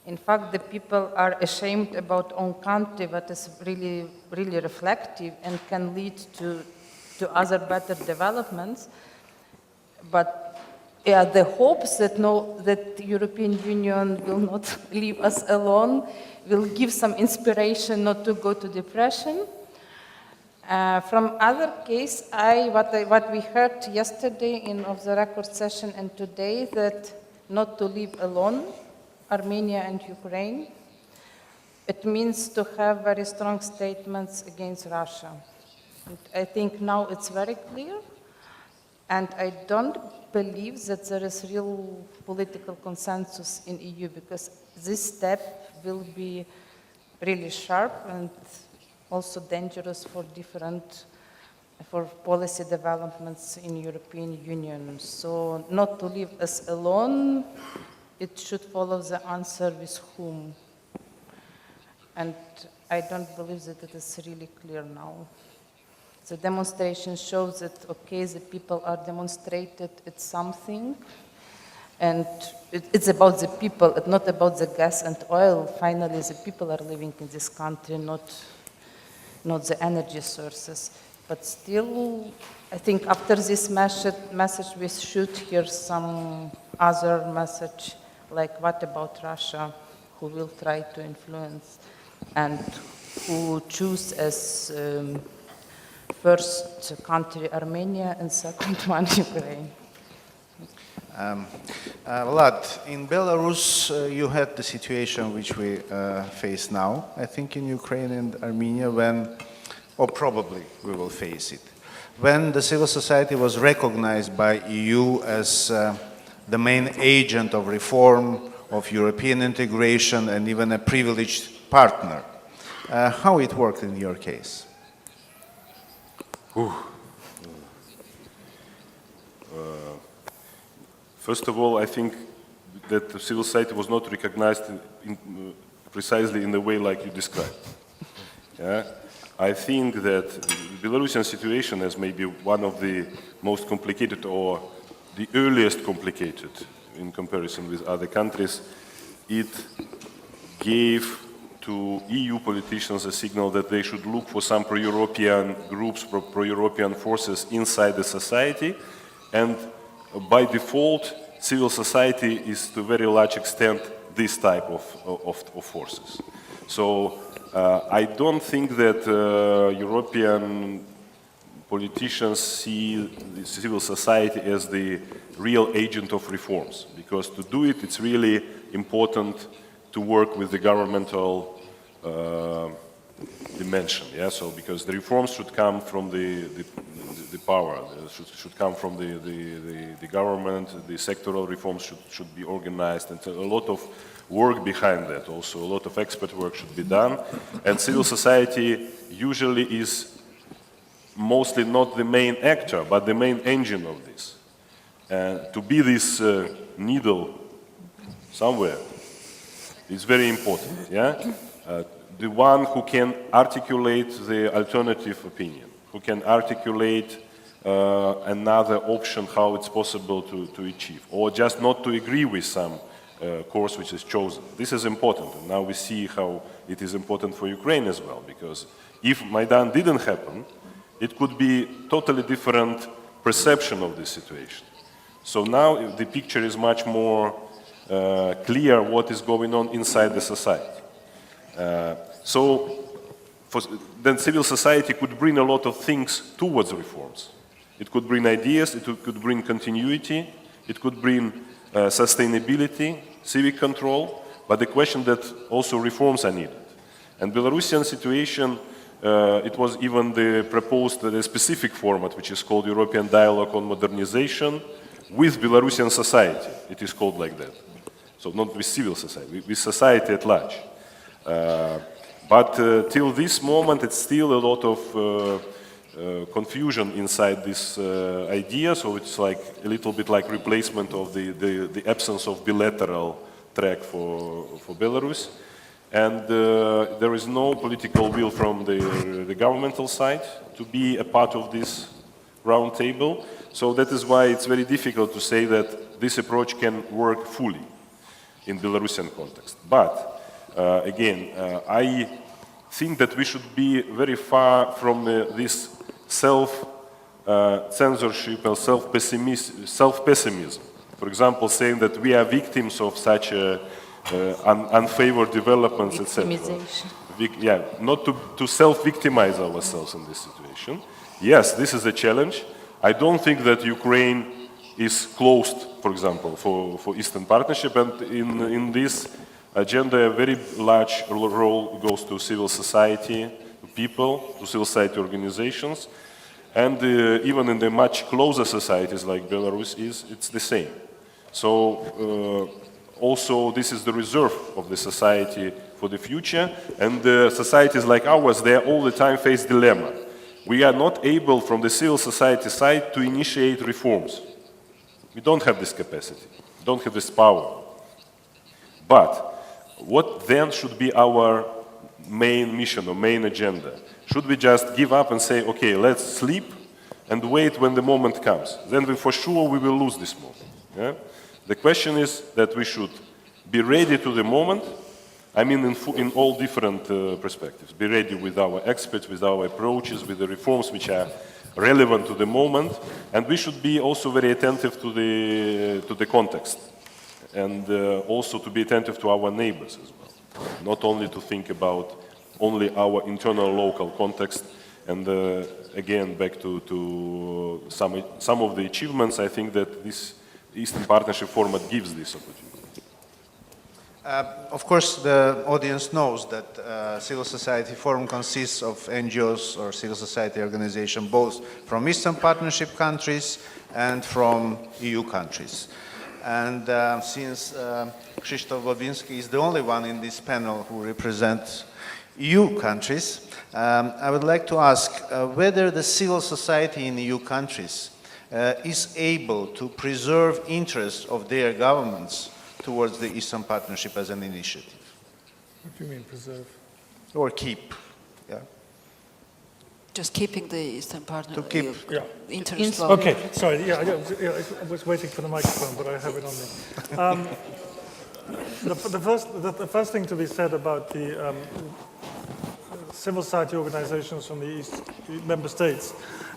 In fact, the people are ashamed about own country, that is really, really reflective and can lead to other better developments. But yeah, the hopes that the European Union will not leave us alone will give some inspiration not to go to depression. From other case, what we heard yesterday in off the record session and today, that not to leave alone Armenia and Ukraine, it means to have very strong statements against Russia. And I think now it's very clear. And I don't believe that there is real political consensus in EU, because this step will be really sharp and also dangerous for policy developments in European Union. So not to leave us alone, it should follow the answer with whom. And I don't believe that it is really clear now. The demonstration shows that, okay, the people are demonstrated at something, and it's about the people, it's not about the gas and oil. Finally, the people are living in this country, not the energy sources. But still, I think after this message, we should hear some other message, like what about Russia, who will try to influence and who choose as first country Armenia and second one Ukraine. Vlad, in Belarus, you had the situation which we face now, I think in Ukraine and Armenia, or probably we will face it, when the civil society was recognized by EU as the main agent of reform, of European integration, and even a privileged partner. How it worked in your case? First of all, I think that the civil society was not recognized precisely in the way like you described. Yeah? I think that the Belarusian situation is maybe one of the most complicated or the earliest complicated in comparison with other countries. It gave to EU politicians a signal that they should look for some pro-European groups, pro-European forces inside the society, and by default, civil society is to a very large extent this type of forces. So I don't think that European politicians see the civil society as the real agent of reforms, because to do it, it's really important to work with the governmental dimension. Yeah, so because the reforms should come from the power, should come from the government. The sectoral reforms should be organized, and a lot of work behind that. Also, a lot of expert work should be done, and civil society usually is mostly not the main actor, but the main engine of this. To be this needle somewhere is very important. Yeah. The one who can articulate the alternative opinion, who can articulate another option how it's possible to achieve, or just not to agree with some course which is chosen. This is important, and now we see how it is important for Ukraine as well, because if Maidan didn't happen, it could be totally different perception of this situation. So now the picture is much more clear what is going on inside the society. Then civil society could bring a lot of things towards reforms. It could bring ideas, it could bring continuity, it could bring sustainability, civic control, but the question that also reforms are needed. And Belarusian situation, it was even proposed a specific format which is called European Dialogue on Modernization with Belarusian society. It is called like that. So not with civil society, with society at large. But till this moment, it's still a lot of confusion inside this idea. So it's like a little bit like replacement of the absence of bilateral track for Belarus. And there is no political will from the governmental side to be a part of this round table. So that is why it's very difficult to say that this approach can work fully in Belarusian context. But again, I think that we should be very far from this self-censorship and self-pessimism. For example, saying that we are victims of such unfavored developments, etc. Yeah, not to self-victimize ourselves in this situation. Yes, this is a challenge. I don't think that Ukraine is closed, for example, for Eastern Partnership, and in this agenda, a very large role goes to civil society, to people, to civil society organizations. And even in the much closer societies like Belarus it's the same. So also this is the reserve of the society for the future, and societies like ours, they all the time face dilemma. We are not able from the civil society side to initiate reforms. We don't have this capacity, don't have this power. But what then should be our main mission or main agenda? Should we just give up and say, okay, let's sleep and wait when the moment comes? Then for sure we will lose this moment. Yeah? The question is that we should be ready to the moment. I mean, in all different perspectives. Be ready with our experts, with our approaches, with the reforms which are relevant to the moment, and we should be also very attentive to the context, and also to be attentive to our neighbors as well. Not only to think about only our internal local context, and again, back to some of the achievements, I think that this Eastern Partnership format gives this opportunity. Of course, the audience knows that Civil Society Forum consists of NGOs or civil society organizations, both from Eastern Partnership countries and from EU countries. And since Krzysztof Bobinski is the only one in this panel who represents EU countries, I would like to ask whether the civil society in EU countries is able to preserve interests of their governments towards the Eastern Partnership as an initiative. What do you mean, preserve? Or keep, yeah. Just keeping the Eastern Partnership To keep, Yeah. interest. Okay, sorry, yeah, I was waiting for the microphone, but I have it on me. The first thing to be said about the civil society organizations from the East member states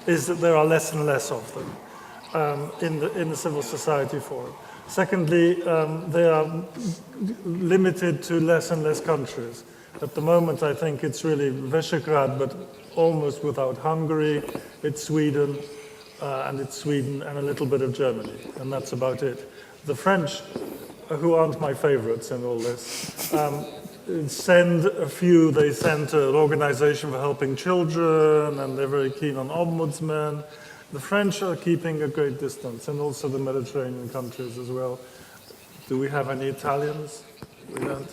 is that there are less and less of them in the Civil Society Forum. Secondly, they are limited to less and less countries. At the moment, I think it's really Visegrad, but almost without Hungary. It's Sweden, and a little bit of Germany, and that's about it. The French, who aren't my favorites in all this, send a few. They sent an organization for helping children, and they're very keen on ombudsmen. The French are keeping a great distance, and also the Mediterranean countries as well. Do we have any Italians? We don't.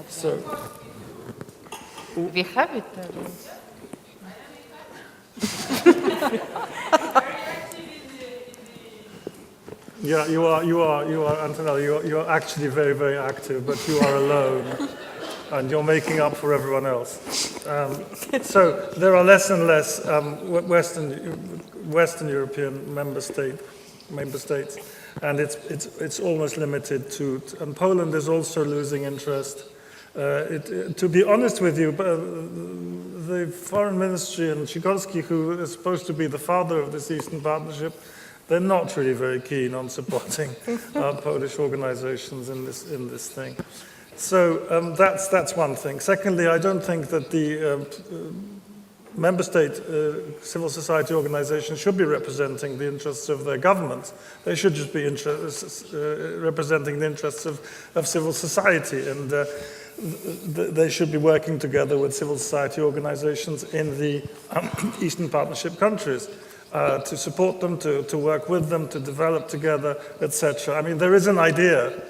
So We have it. yeah, you are, Antonella. You are actually very, very active, but you are alone, and you're making up for everyone else. So there are less and less Western European member states, and it's almost limited to. And Poland is also losing interest. To be honest with you, the foreign ministry and Sikorski, who is supposed to be the father of this Eastern Partnership, they're not really very keen on supporting Polish organizations in this thing. So that's one thing. Secondly, I don't think that the member state civil society organizations should be representing the interests of their governments. They should just be representing the interests of civil society, and they should be working together with civil society organizations in the Eastern Partnership countries to support them, to work with them, to develop together, etc. I mean, there is an idea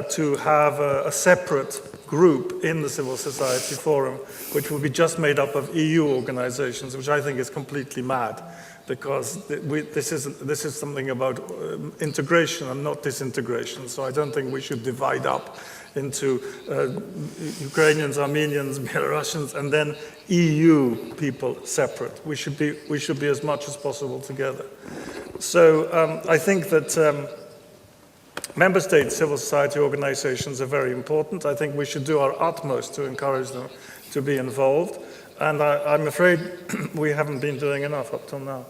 to have a separate group in the Civil Society Forum, which will be just made up of EU organizations, which I think is completely mad, because this is something about integration and not disintegration. So I don't think we should divide up into Ukrainians, Armenians, Belarusians, and then EU people separate. We should be as much as possible together. So I think that member state civil society organizations are very important. I think we should do our utmost to encourage them to be involved. And I'm afraid we haven't been doing enough up till now.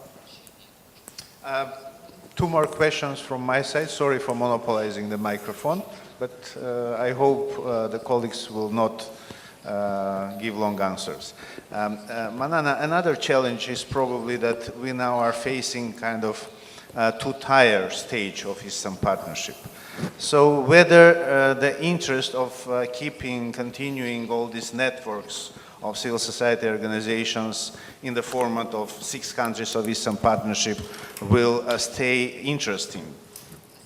Two more questions from my side. Sorry for monopolizing the microphone, but I hope the colleagues will not give long answers. Manana, another challenge is probably that we now are facing kind of two-tier stage of Eastern Partnership. So whether the interest of continuing all these networks of civil society organizations in the format of 6 countries of Eastern Partnership will stay interesting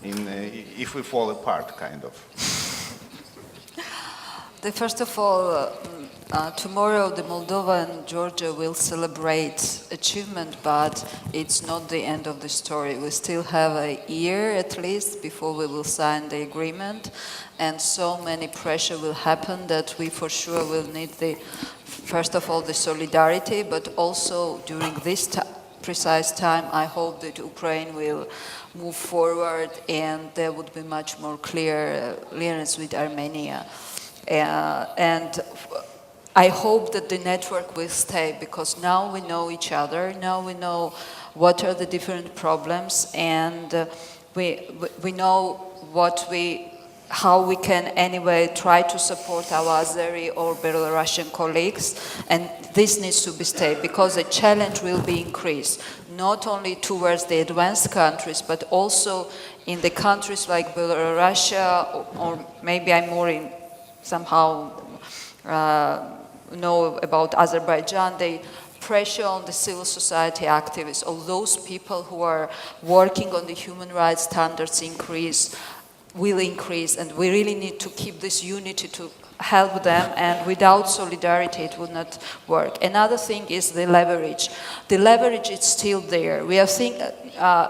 if we fall apart, kind of? First of all, tomorrow the Moldova and Georgia will celebrate achievement, but it's not the end of the story. We still have a year at least before we will sign the agreement, and so many pressure will happen that we for sure will need first of all the solidarity, but also during this precise time I hope that Ukraine will move forward and there would be much more clearance with Armenia. And I hope that the network will stay, because now we know each other, now we know what are the different problems, and we know how we can anyway try to support our Azeri or Belarusian colleagues, and this needs to be stayed, because the challenge will be increased, not only towards the advanced countries, but also in the countries like Belarus, or maybe I'm more in somehow know about Azerbaijan, the pressure on the civil society activists, all those people who are working on the human rights standards will increase, and we really need to keep this unity to help them, and without solidarity it would not work. Another thing is the leverage. The leverage is still there. We are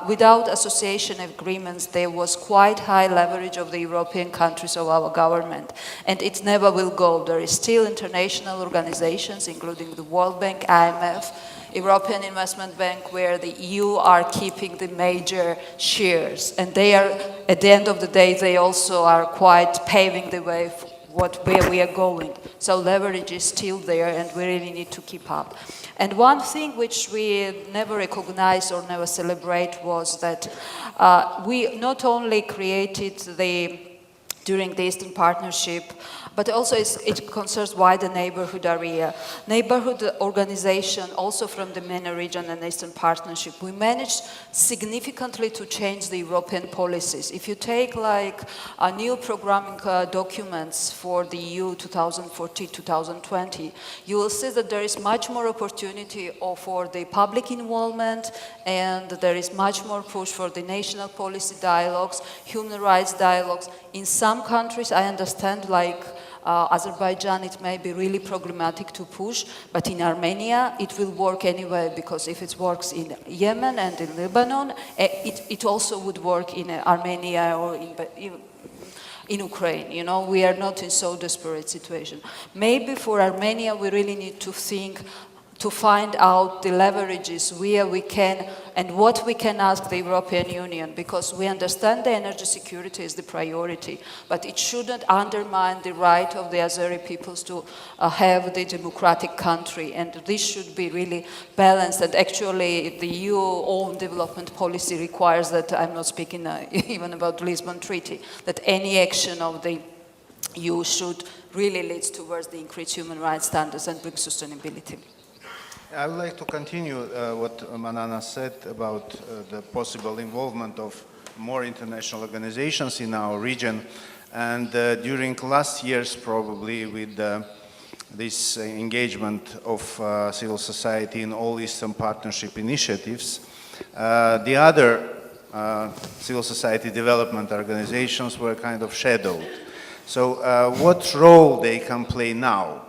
without association agreements there was quite high leverage of the European countries of our government, and it never will go. There is still international organizations, including the World Bank, IMF, European Investment Bank, where the EU are keeping the major shares, and they are, at the end of the day, they also are quite paving the way for where we are going. So leverage is still there, and we really need to keep up. And one thing which we never recognize or never celebrate was that we not only created during the Eastern Partnership, but also it concerns wider neighborhood area. Neighborhood organization, also from the MENA region and Eastern Partnership, we managed significantly to change the European policies. If you take like new programming documents for the EU 2014-2020, you will see that there is much more opportunity for the public involvement, and there is much more push for the national policy dialogues, human rights dialogues. In some countries, I understand, like Azerbaijan, it may be really problematic to push, but in Armenia it will work anyway, because if it works in Yemen and in Lebanon, it also would work in Armenia or in Ukraine. You know, we are not in so desperate situation. Maybe for Armenia we really need to think to find out the leverages where we can and what we can ask the European Union, because we understand the energy security is the priority, but it shouldn't undermine the right of the Azeri peoples to have the democratic country, and this should be really balanced. And actually the EU own development policy requires that, I'm not speaking even about the Lisbon Treaty, that any action of the EU should really lead towards the increased human rights standards and bring sustainability. I would like to continue what Manana said about the possible involvement of more international organizations in our region. And during last years, probably with this engagement of civil society in all Eastern Partnership initiatives, the other civil society development organizations were kind of shadowed. So what role they can play now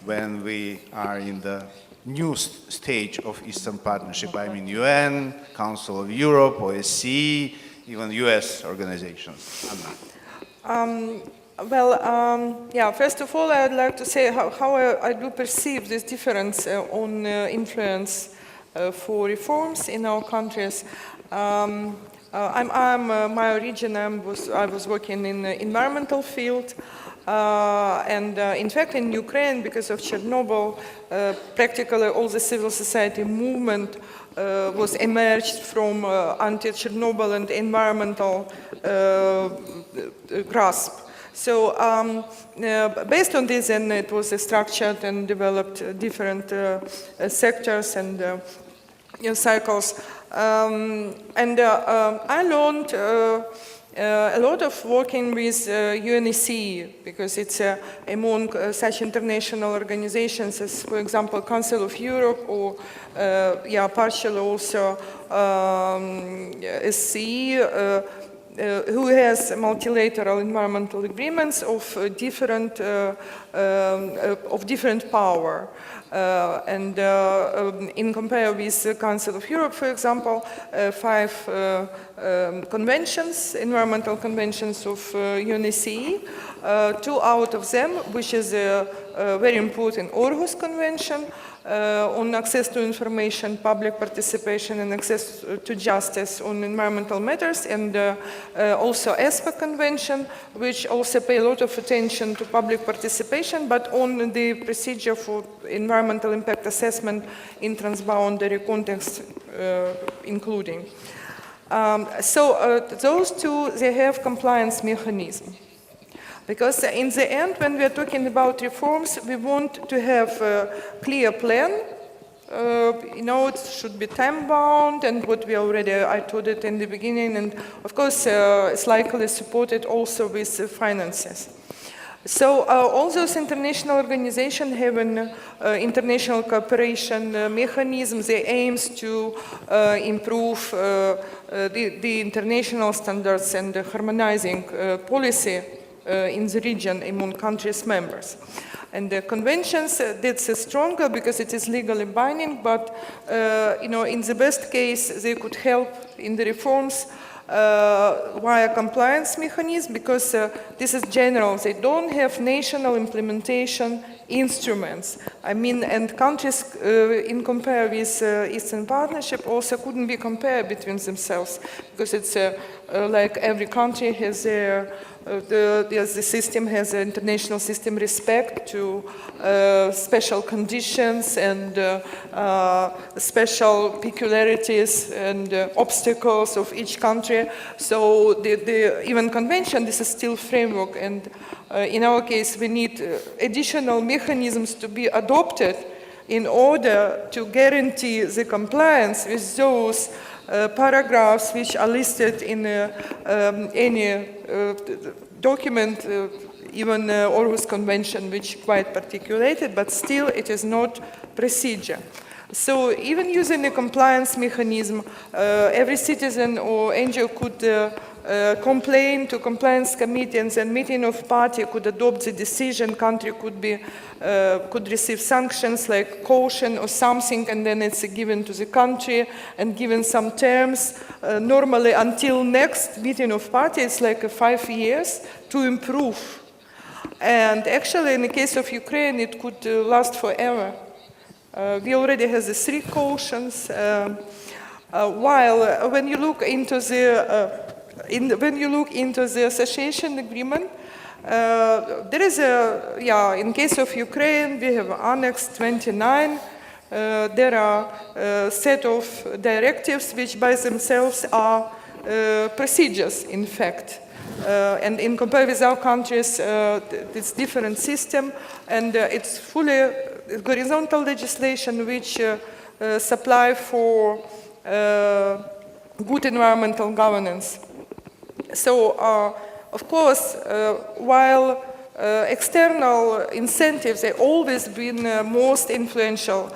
when we are in the new stage of Eastern Partnership? I mean UN, Council of Europe, OSCE, even US organizations. Yeah, first of all, I would like to say how I do perceive this difference on influence for reforms in our countries. My origin, I was working in the environmental field. And in fact, in Ukraine, because of Chernobyl, practically all the civil society movement was emerged from anti-Chernobyl and environmental grasp. So based on this, and it was structured and developed different sectors and cycles. I learned a lot of working with UNECE, because it's among such international organizations as, for example, Council of Europe or, partially also SCE, who has multilateral environmental agreements of different power. In compare with the Council of Europe, for example, 5 conventions, environmental conventions of UNECE, 2 out of them, which is a very important Aarhus Convention on access to information, public participation and access to justice on environmental matters, and also ESPA Convention, which also pay a lot of attention to public participation, but on the procedure for environmental impact assessment in transboundary context including. Those 2, they have compliance mechanism. Because in the end, when we are talking about reforms, we want to have a clear plan. It should be time-bound, and what I told it in the beginning, and of course, it's likely supported also with finances. So all those international organizations have an international cooperation mechanism. They aims to improve the international standards and harmonizing policy in the region among countries members. And the conventions, that's stronger because it is legally binding, but in the best case, they could help in the reforms via compliance mechanism, because this is general. They don't have national implementation instruments. And countries in compare with Eastern Partnership also couldn't be compared between themselves, because it's like every country has their the system has an international system respect to special conditions and special peculiarities and obstacles of each country. So the even convention, this is still framework, and in our case we need additional mechanisms to be adopted in order to guarantee the compliance with those paragraphs which are listed in any document, even Aarhus Convention, which is quite particulated, but still it is not procedure. So even using a compliance mechanism, every citizen or NGO could complain to compliance committees, and meeting of party could adopt the decision. Country could receive sanctions like caution or something, and then it's given to the country and given some terms. Normally, until next meeting of party, it's like 5 years to improve. And actually, in the case of Ukraine, it could last forever. We already have the 3 cautions. While when you look into the association agreement, there is in case of Ukraine, we have Annex 29. There are a set of directives which by themselves are procedures, in fact. And in comparison with our countries, it's different system, and it's fully horizontal legislation which supply for good environmental governance. So, of course, while external incentives have always been most influential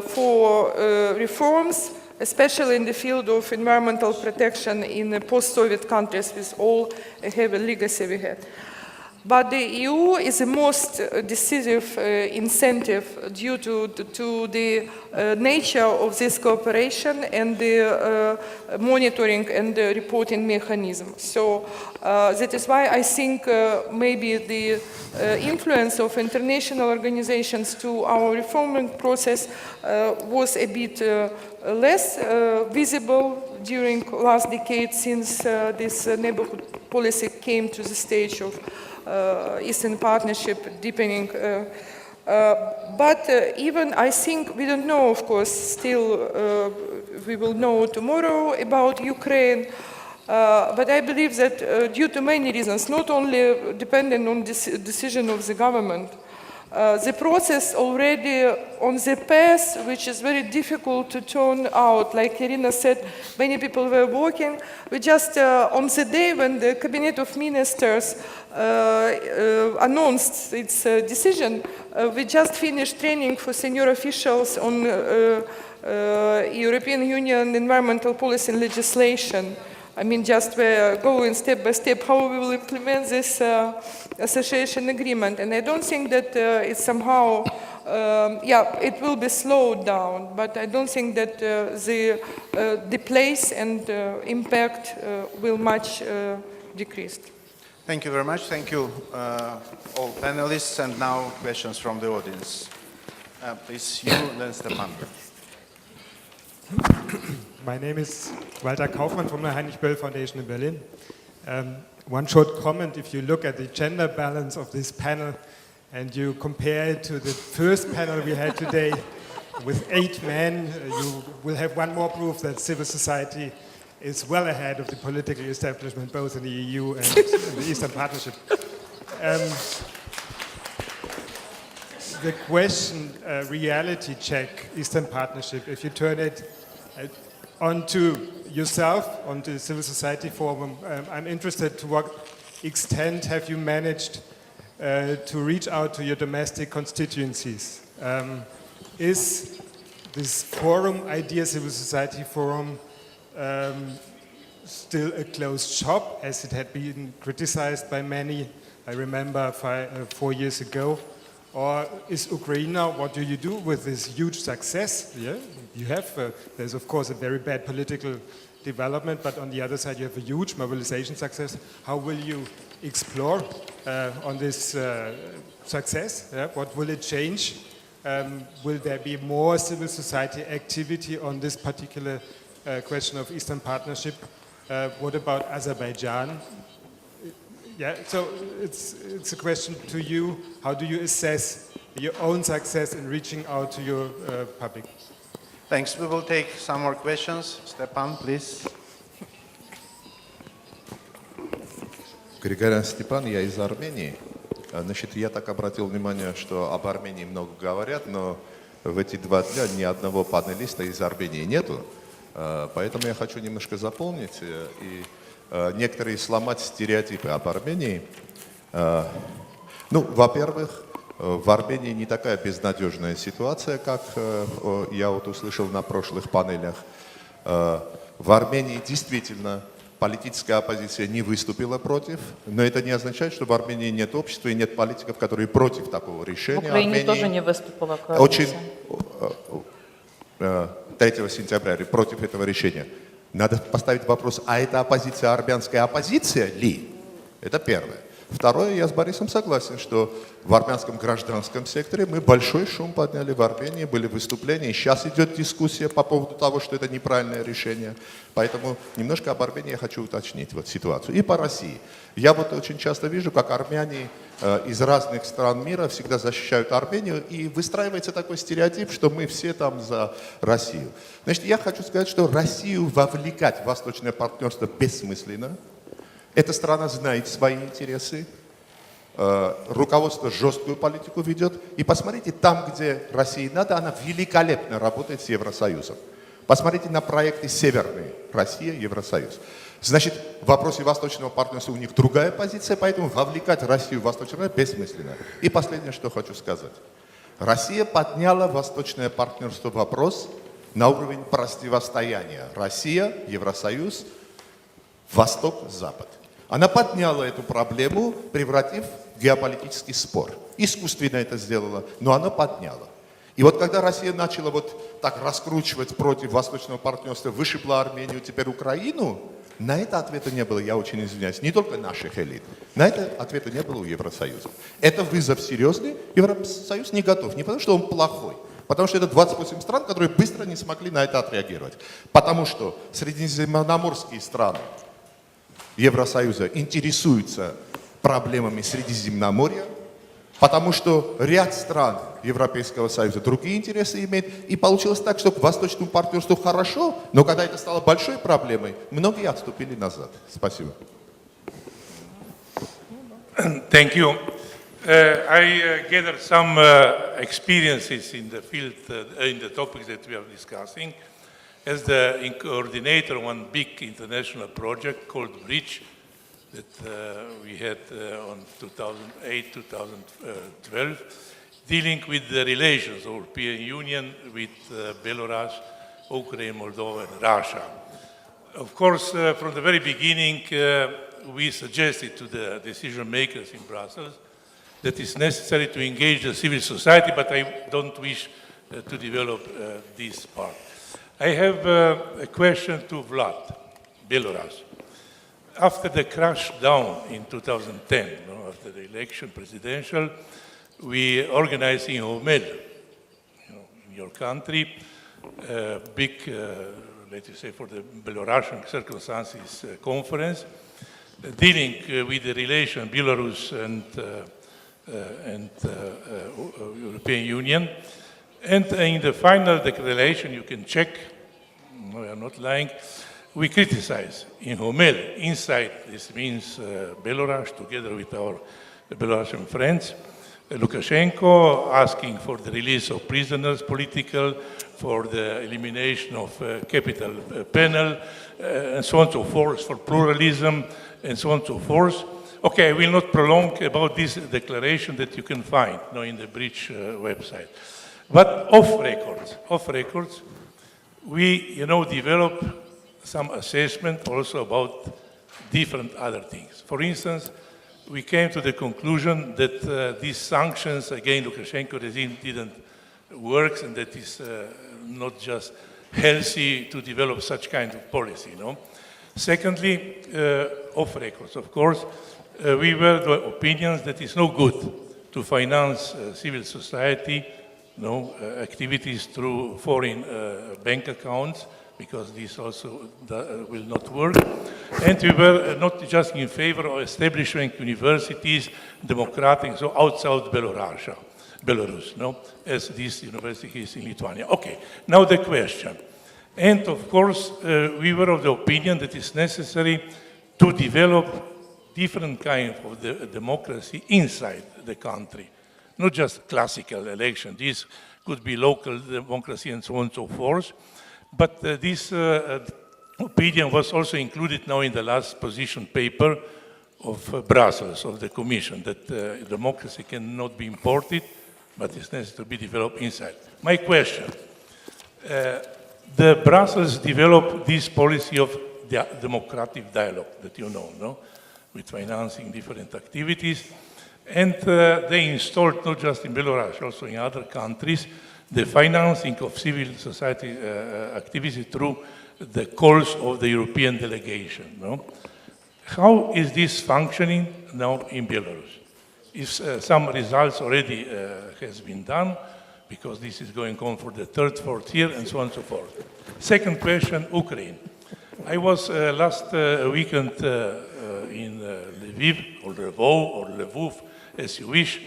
for reforms, especially in the field of environmental protection in post-Soviet countries with all heavy legacy we had. But the EU is the most decisive incentive due to the nature of this cooperation and the monitoring and the reporting mechanism. So that is why I think maybe the influence of international organizations to our reforming process was a bit less visible during last decade, since this neighborhood policy came to the stage of Eastern Partnership deepening. But even I think, we don't know, of course, still we will know tomorrow about Ukraine, but I believe that due to many reasons, not only depending on this decision of the government, The process already on the path, which is very difficult to turn out. Like Irina said, many people were working. We just, on the day when the Cabinet of Ministers announced its decision, we just finished training for senior officials on European Union environmental policy and legislation. I mean, just we're going step by step how we will implement this association agreement. And I don't think that it's somehow, it will be slowed down, but I don't think that the place and impact will much decrease. Thank you very much. Thank you, all panelists. And now questions from the audience. Please, you, then Stepan. My name is Walter Kaufmann from the Heinrich Böll Foundation in Berlin. One short comment: if you look at the gender balance of this panel and you compare it to the first panel we had today with 8 men, you will have one more proof that civil society is well ahead of the political establishment, both in the EU and in the Eastern Partnership. The question, reality check, Eastern Partnership, if you turn it onto yourself, onto the Civil Society Forum, I'm interested to what extent have you managed to reach out to your domestic constituencies? Is this forum, Idea Civil Society Forum, still a closed shop, as it had been criticized by many, I remember 4 years ago? Or is Ukraine now, what do you do with this huge success? Yeah, you have, there's of course a very bad political development, but on the other side you have a huge mobilization success. How will you explore on this success? Yeah? What will it change? Will there be more civil society activity on this particular question of Eastern Partnership? What about Azerbaijan? Yeah, so it's a question to you. How do you assess your own success in reaching out to your public? Thanks. We will take some more questions. Stepan, please. Григорий Степан, я из Армении. Значит, я так обратил внимание, что об Армении много говорят, но в эти 2 дня ни одного панелиста из Армении нету. Поэтому я хочу немножко заполнить и некоторые сломать стереотипы об Армении. Ну, во-первых, в Армении не такая безнадежная ситуация, как я вот услышал на прошлых панелях. В Армении действительно политическая оппозиция не выступила против, но это не означает, что в Армении нет общества и нет политиков, которые против такого решения. В Украине Армении тоже не выступила коалиция. Очень 3 сентября против этого решения. Надо поставить вопрос, а это оппозиция армянская оппозиция ли? Это первое. Второе, я с Борисом согласен, что в армянском гражданском секторе мы большой шум подняли в Армении, были выступления, и сейчас идет дискуссия по поводу того, что это неправильное решение. Поэтому немножко об Армении я хочу уточнить вот ситуацию. И по России. Я вот очень часто вижу, как армяне из разных стран мира всегда защищают Армению, и выстраивается такой стереотип, что мы все там за Россию. Значит, я хочу сказать, что Россию вовлекать в восточное партнерство бессмысленно. Эта страна знает свои интересы, руководство жесткую политику ведет. И посмотрите, там, где России надо, она великолепно работает с Евросоюзом. Посмотрите на проекты северные, Россия, Евросоюз. Значит, в вопросе восточного партнерства у них другая позиция, поэтому вовлекать Россию в восточное партнерство бессмысленно. И последнее, что хочу сказать. Россия подняла восточное партнерство вопрос на уровень противостояния. Россия, Евросоюз, Восток, Запад. Она подняла эту проблему, превратив в геополитический спор. Искусственно это сделала, но она подняла. И вот когда Россия начала вот так раскручивать против восточного партнерства, вышибла Армению, теперь Украину, на это ответа не было, я очень извиняюсь, не только наших элит. На это ответа не было у Евросоюза. Это вызов серьезный, Евросоюз не готов. Не потому, что он плохой, потому что это 28 стран, которые быстро не смогли на это отреагировать. Потому что средиземноморские страны Евросоюза интересуются проблемами Средиземноморья, потому что ряд стран Европейского Союза другие интересы имеют. И получилось так, что к восточному партнерству хорошо, но когда это стало большой проблемой, многие отступили назад. Спасибо. Thank you. I gathered some experiences in the field, in the topics that we are discussing, as the coordinator of one big international project called BRIDGE that we had on 2008-2012, dealing with the relations of European Union with Belarus, Ukraine, Moldova, and Russia. Of course, from the very beginning, we suggested to the decision makers in Brussels that it's necessary to engage the civil society, but I don't wish to develop this part. I have a question to Vlad, Belarus. After the crash down in 2010, after the election, presidential, we organized in Homel, in your country, a big, let us say, for the Belarusian circumstances conference, dealing with the relation Belarus and European Union. And in the final declaration, you can check, we are not lying, we criticize in Homel, inside, this means Belarus, together with our Belarusian friends, Lukashenko asking for the release of prisoners, political, for the elimination of capital panel, and so on and so forth, for pluralism, and so on and so forth. Okay, I will not prolong about this declaration that you can find in the BRIDGE website. But off records, we develop some assessment also about different other things. For instance, we came to the conclusion that these sanctions against Lukashenko regime didn't work, and that is not just healthy to develop such kind of policy. Secondly, off records, of course, we were the opinions that it's no good to finance civil society activities through foreign bank accounts, because this also will not work. And we were not just in favor of establishing universities, democratic, so outside Belarus, as this university is in Lithuania. Okay, now the question. And of course, we were of the opinion that it's necessary to develop different kind of democracy inside the country, not just classical election. This could be local democracy and so on and so forth. But this opinion was also included now in the last position paper of Brussels, of the Commission, that democracy cannot be imported, but it's necessary to be developed inside. My question, the Brussels developed this policy of the democratic dialogue that you know, with financing different activities, and they installed, not just in Belarus, also in other countries, the financing of civil society activity through the calls of the European delegation. How is this functioning now in Belarus? If some results already has been done, because this is going on for the third, fourth year, and so on and so forth. Second question, Ukraine. I was last weekend in Lviv, or Lvov, or Lvov, as you wish,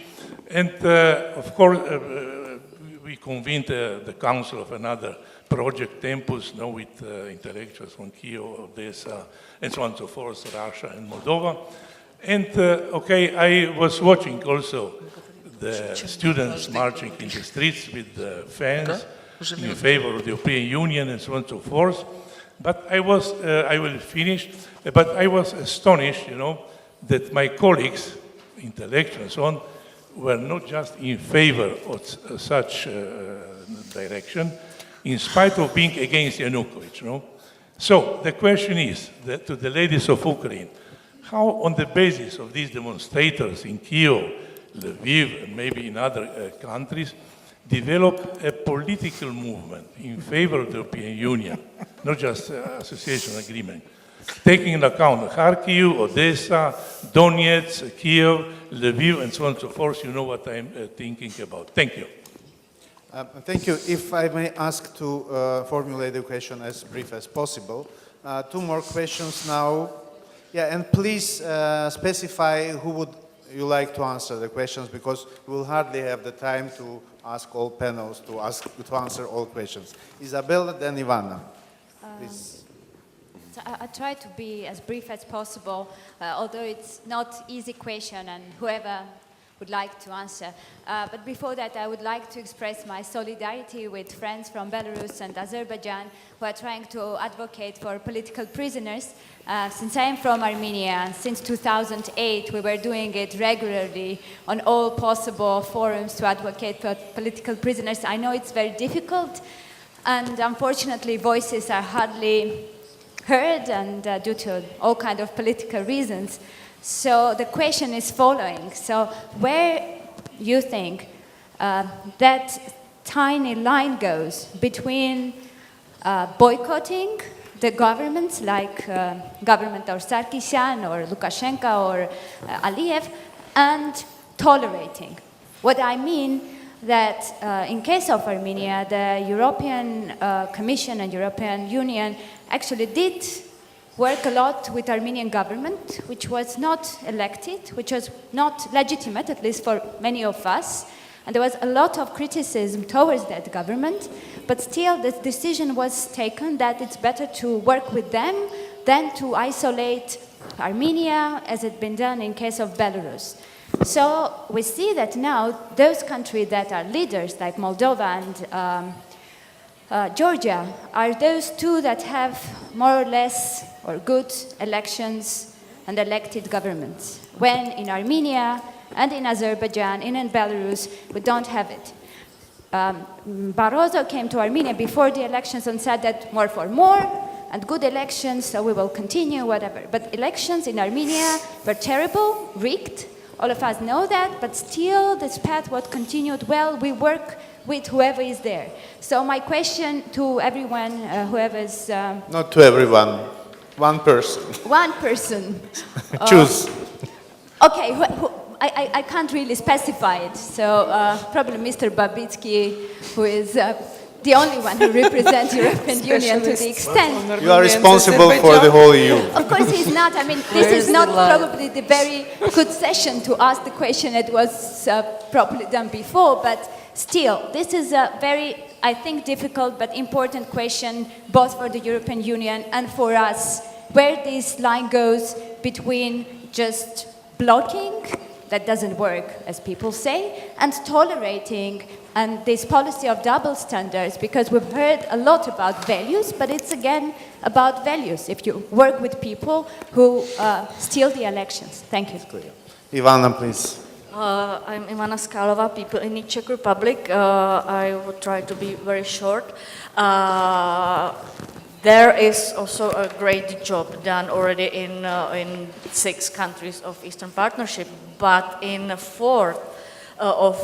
and of course, we convened the council of another project, Tempus, with intellectuals from Kiev, Odessa, and so on and so forth, Russia and Moldova. And I was watching also the students marching in the streets with the fans in favor of the European Union and so on and so forth. But I will finish, but I was astonished, that my colleagues, intellectuals and so on, were not just in favor of such direction, in spite of being against Yanukovych. So the question is that to the ladies of Ukraine, how on the basis of these demonstrators in Kiev, Lviv, and maybe in other countries, develop a political movement in favor of the European Union, not just association agreement, taking into account Kharkiv, Odessa, Donetsk, Kiev, Lviv, and so on and so forth. You know what I'm thinking about. Thank you. Thank you. If I may ask to formulate the question as brief as possible. Two more questions now. Yeah, and please specify who would you like to answer the questions, because we will hardly have the time to ask all panels to answer all questions. Isabella, then Ivana. Please. So I try to be as brief as possible, although it's not easy question, and whoever would like to answer. But before that, I would like to express my solidarity with friends from Belarus and Azerbaijan who are trying to advocate for political prisoners. Since I am from Armenia, and since 2008, we were doing it regularly on all possible forums to advocate for political prisoners. I know it's very difficult, and unfortunately, voices are hardly heard, and due to all kinds of political reasons. So the question is following. So where you think that tiny line goes between boycotting the governments like government of Sarkisyan or Lukashenko or Aliyev and tolerating? What I mean that in case of Armenia, the European Commission and European Union actually did work a lot with Armenian government, which was not elected, which was not legitimate, at least for many of us. And there was a lot of criticism towards that government, but still the decision was taken that it's better to work with them than to isolate Armenia, as it's been done in case of Belarus. So we see that now those countries that are leaders, like Moldova and Georgia, are those two that have more or less or good elections and elected governments. When in Armenia and in Azerbaijan and in Belarus, we don't have it. Barroso came to Armenia before the elections and said that more for more and good elections, so we will continue, whatever. But elections in Armenia were terrible, rigged. All of us know that, but still this path was continued well. We work with whoever is there. So my question to everyone, whoever's... Not to everyone, one person. One person. Choose. Okay, I can't really specify it. So probably Mr. Babitsky, who is the only one who represents European Union to the extent. You are responsible for the whole EU. Of course he's not. I mean, this is not probably the very good session to ask the question that was properly done before, but still, this is a very, I think, difficult but important question, both for the European Union and for us, where this line goes between just blocking, that doesn't work, as people say, and tolerating, and this policy of double standards, because we've heard a lot about values, but it's again about values, if you work with people who steal the elections. Thank you. Ivana, please. I'm Ivana Skalova, people in the Czech Republic. I will try to be very short. There is also a great job done already in 6 countries of Eastern Partnership, but in 4 of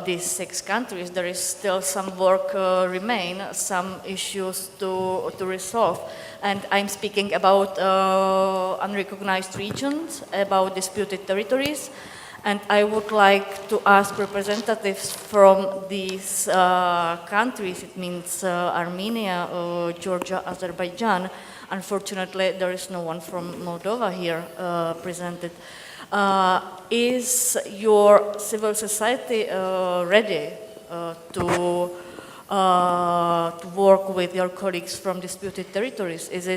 these 6 countries, there is still some work remain, some issues to resolve. And I'm speaking about unrecognized regions, about disputed territories. And I would like to ask representatives from these countries, it means Armenia, Georgia, Azerbaijan. Unfortunately, there is no one from Moldova here presented. Is your civil society ready to work with your colleagues from disputed territories? Is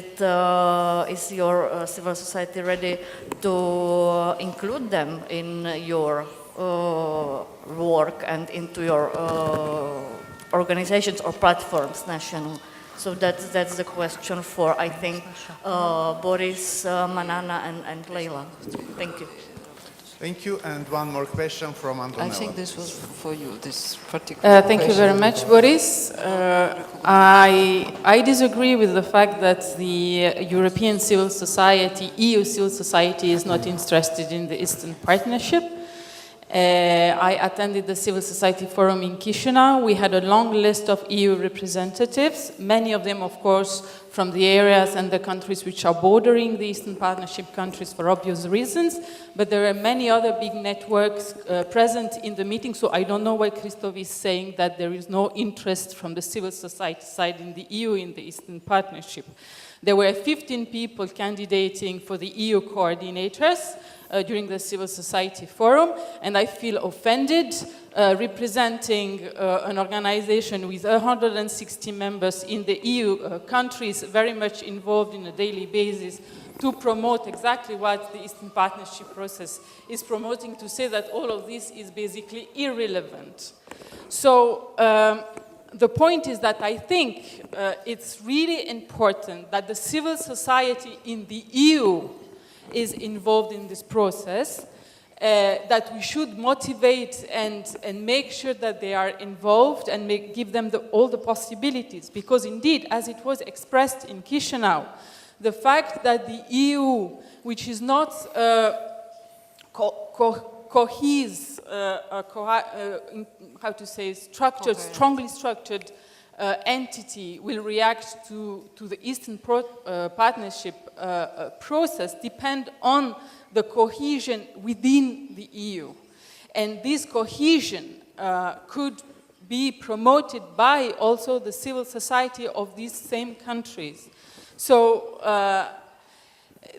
your civil society ready to include them in your work and into your organizations or platforms national? So that's the question for, I think, Boris, Manana, and Leila. Thank you. Thank you. And one more question from Antonella. I think this was for you, this particular Thank you very much, Boris. I disagree with the fact that the European civil society, EU civil society, is not interested in the Eastern Partnership. I attended the Civil Society Forum in Chisinau. We had a long list of EU representatives, many of them, of course, from the areas and the countries which are bordering the Eastern Partnership countries for obvious reasons. But there are many other big networks present in the meeting, so I don't know why Christoph is saying that there is no interest from the civil society side in the EU in the Eastern Partnership. There were 15 people candidating for the EU coordinators. during the Civil Society Forum, and I feel offended representing an organization with 160 members in the EU countries very much involved in a daily basis to promote exactly what the Eastern Partnership process is promoting, to say that all of this is basically irrelevant. So the point is that I think it's really important that the civil society in the EU is involved in this process, that we should motivate and make sure that they are involved and give them all the possibilities. Because indeed, as it was expressed in Chisinau, the fact that the EU, which is not strongly structured entity, will react to the Eastern Partnership process depend on the cohesion within the EU. And this cohesion could be promoted by also the civil society of these same countries. So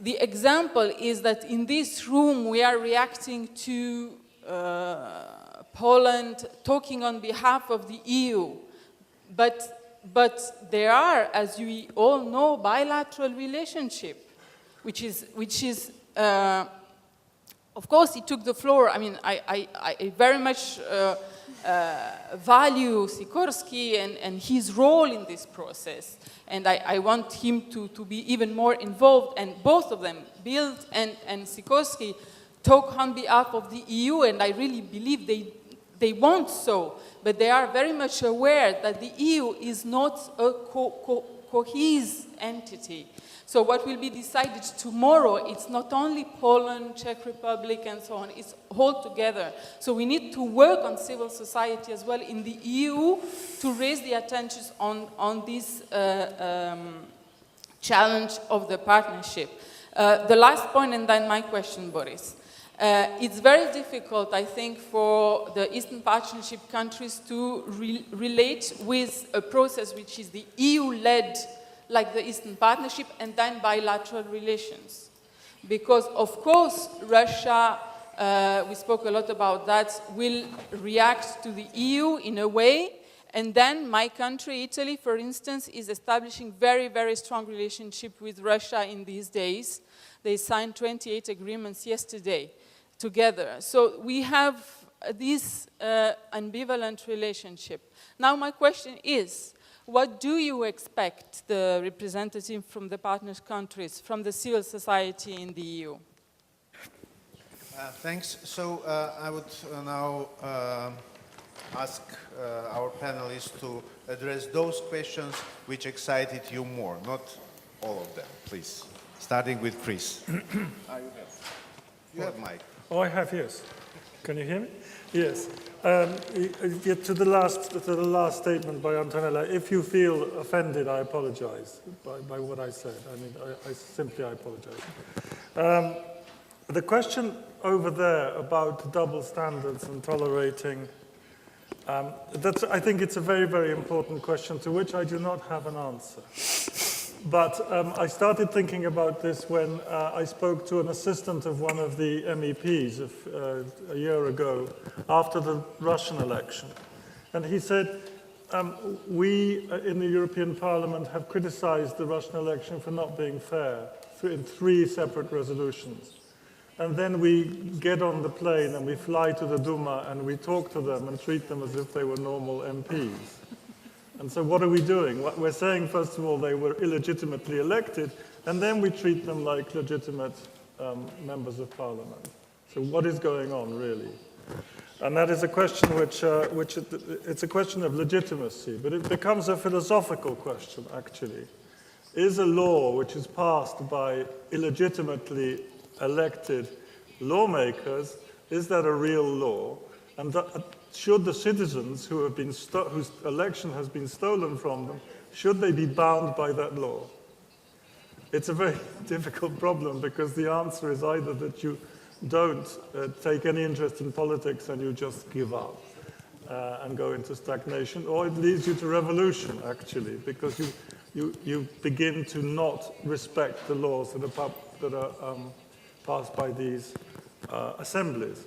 the example is that in this room we are reacting to Poland talking on behalf of the EU, but there are, as we all know, bilateral relationship, which is of course he took the floor. I mean, I very much value Sikorski and his role in this process. And I want him to be even more involved. And both of them, Bild and Sikorski, talk on behalf of the EU, and I really believe they want so. But they are very much aware that the EU is not a cohesive entity. So what will be decided tomorrow, it's not only Poland, Czech Republic, and so on, it's all together. So we need to work on civil society as well in the EU to raise the attention on this challenge of the partnership. The last point, and then my question, Boris. It's very difficult, I think, for the Eastern Partnership countries to relate with a process which is the EU-led, like the Eastern Partnership, and then bilateral relations. Because, of course, Russia, we spoke a lot about that, will react to the EU in a way, and then my country, Italy, for instance, is establishing very, very strong relationship with Russia in these days. They signed 28 agreements yesterday together. So we have this ambivalent relationship. Now my question is, what do you expect the representative from the partner countries, from the civil society in the EU? Thanks. So I would now ask our panelists to address those questions which excited you more, not all of them, please. Starting with Chris. You have mic. Oh, I have, yes. Can you hear me? Yes. To the last statement by Antonella, if you feel offended, I apologize by what I said. I mean, I apologize. The question over there about double standards and tolerating, I think it's a very, very important question to which I do not have an answer. But I started thinking about this when I spoke to an assistant of one of the MEPs a year ago after the Russian election. And he said, we in the European Parliament have criticized the Russian election for not being fair in 3 separate resolutions. And then we get on the plane and we fly to the Duma and we talk to them and treat them as if they were normal MPs. And so what are we doing? We're saying, first of all, they were illegitimately elected, and then we treat them like legitimate members of parliament. So what is going on, really? And that is a question it's a question of legitimacy, but it becomes a philosophical question, actually. Is a law which is passed by illegitimately elected lawmakers, is that a real law? And should the citizens who have been whose election has been stolen from them, should they be bound by that law? It's a very difficult problem because the answer is either that you don't take any interest in politics and you just give up and go into stagnation, or it leads you to revolution, actually, because you begin to not respect the laws that are passed by these assemblies.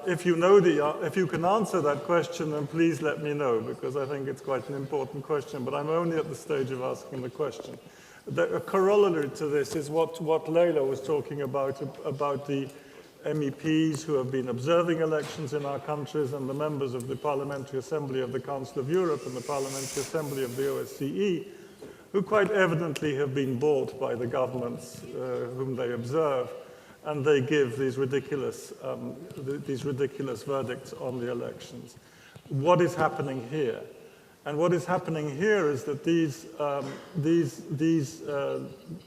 If you know if you can answer that question, then please let me know, because I think it's quite an important question, but I'm only at the stage of asking the question. A corollary to this is what Leila was talking about the MEPs who have been observing elections in our countries and the members of the Parliamentary Assembly of the Council of Europe and the Parliamentary Assembly of the OSCE, who quite evidently have been bought by the governments whom they observe, and they give these ridiculous verdicts on the elections. What is happening here? And what is happening here is that these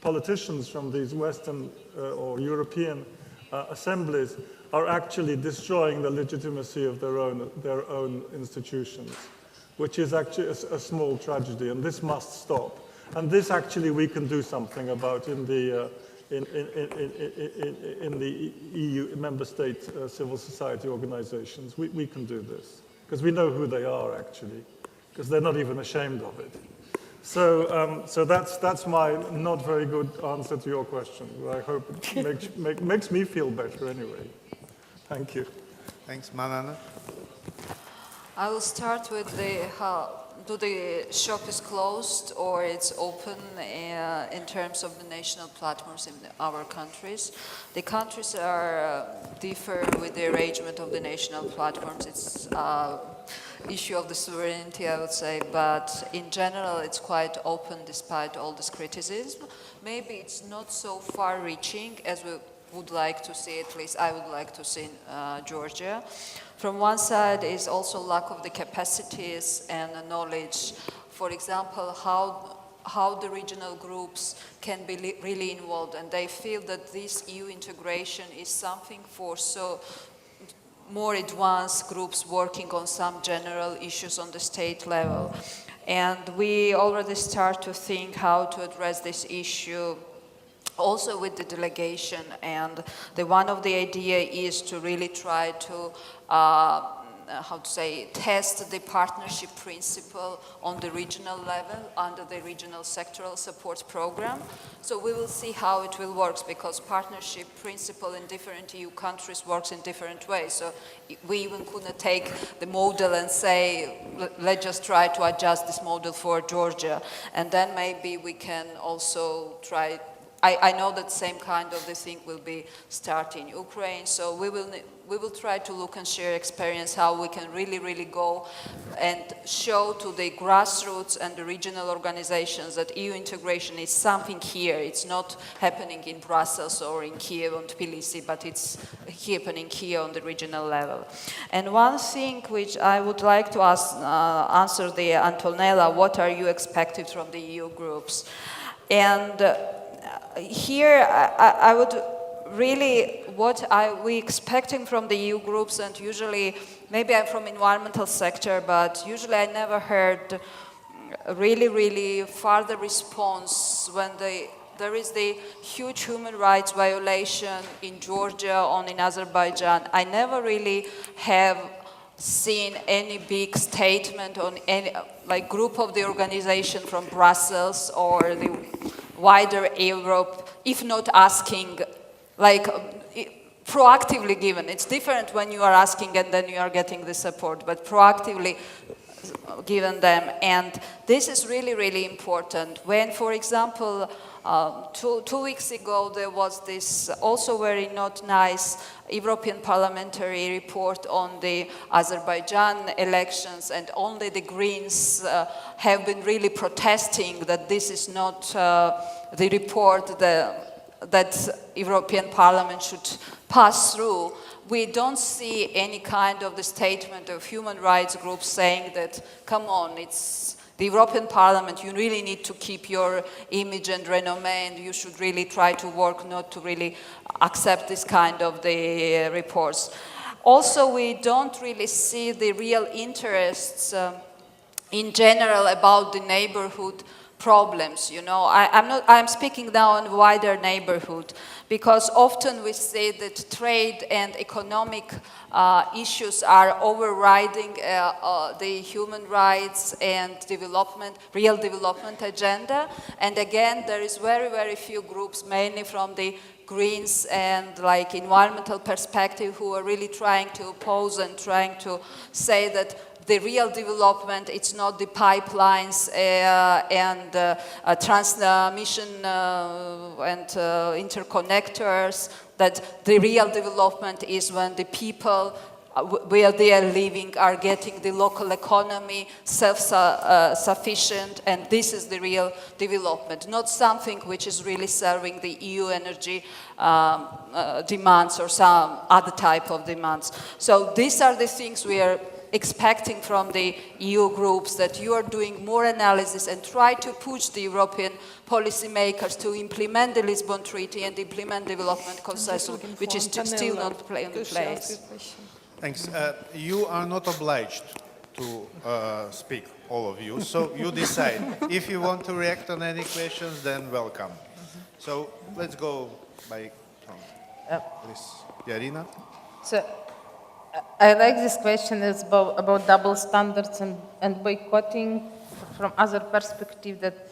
politicians from these Western or European assemblies are actually destroying the legitimacy of their own institutions, which is actually a small tragedy, and this must stop. And this actually we can do something about in the EU member state civil society organizations. We can do this, because we know who they are actually, because they're not even ashamed of it. So, so that's my not very good answer to your question. I hope it makes me feel better anyway. Thank you. Thanks, Manana. I will start with the shop is closed or it's open in terms of the national platforms in our countries. The countries differ with the arrangement of the national platforms. It's issue of the sovereignty, I would say, but in general it's quite open despite all this criticism. Maybe it's not so far-reaching as we would like to see, at least I would like to see in Georgia. From one side is also lack of the capacities and the knowledge. For example, how the regional groups can be really involved, and they feel that this EU integration is something for more advanced groups working on some general issues on the state level. And we already start to think how to address this issue also with the delegation, and one of the idea is to really try to test the partnership principle on the regional level under the regional sectoral support program. So we will see how it will work, because partnership principle in different EU countries works in different ways. So we even couldn't take the model and say, let's just try to adjust this model for Georgia. And then maybe we can also try. I know that same kind of the thing will be starting in Ukraine, so we will try to look and share experience how we can really go and show to the grassroots and the regional organizations that EU integration is something here. It's not happening in Brussels or in Kiev or Tbilisi, but it's happening here on the regional level. And one thing which I would like to answer the Antonella, what are you expecting from the EU groups? And here, I would really, what are we expecting from the EU groups, and usually, maybe I'm from environmental sector, but usually I never heard really further response when there is the huge human rights violation in Georgia or in Azerbaijan. I never really have seen any big statement on any group of the organization from Brussels or the wider Europe, if not asking, proactively given. It's different when you are asking and then you are getting the support, but proactively given them. And this is really important. When, for example, 2 weeks ago, there was this also very not nice European parliamentary report on the Azerbaijan elections, and only the Greens have been really protesting that this is not the report that European Parliament should pass through. We don't see any kind of the statement of human rights groups saying that, come on, it's the European Parliament, you really need to keep your image and renommé, and you should really try to work not to really accept this kind of the reports. Also, we don't really see the real interests in general about the neighborhood problems. You know, I'm speaking now on wider neighborhood, because often we say that trade and economic issues are overriding the human rights and real development agenda. And again, there is very few groups, mainly from the Greens and like environmental perspective who are really trying to oppose and trying to say that the real development, it's not the pipelines and transmission and interconnectors, that the real development is when the people where they are living are getting the local economy self-sufficient, and this is the real development, not something which is really serving the EU energy demands or some other type of demands. So these are the things we are expecting from the EU groups, that you are doing more analysis and try to push the European policymakers to implement the Lisbon Treaty and implement development consensus, which is still not in place. Thanks. You are not obliged to speak, all of you, so you decide. If you want to react on any questions, then welcome. So let's go by please, Yarina. So I like this question. It's about double standards and boycotting from other perspective, that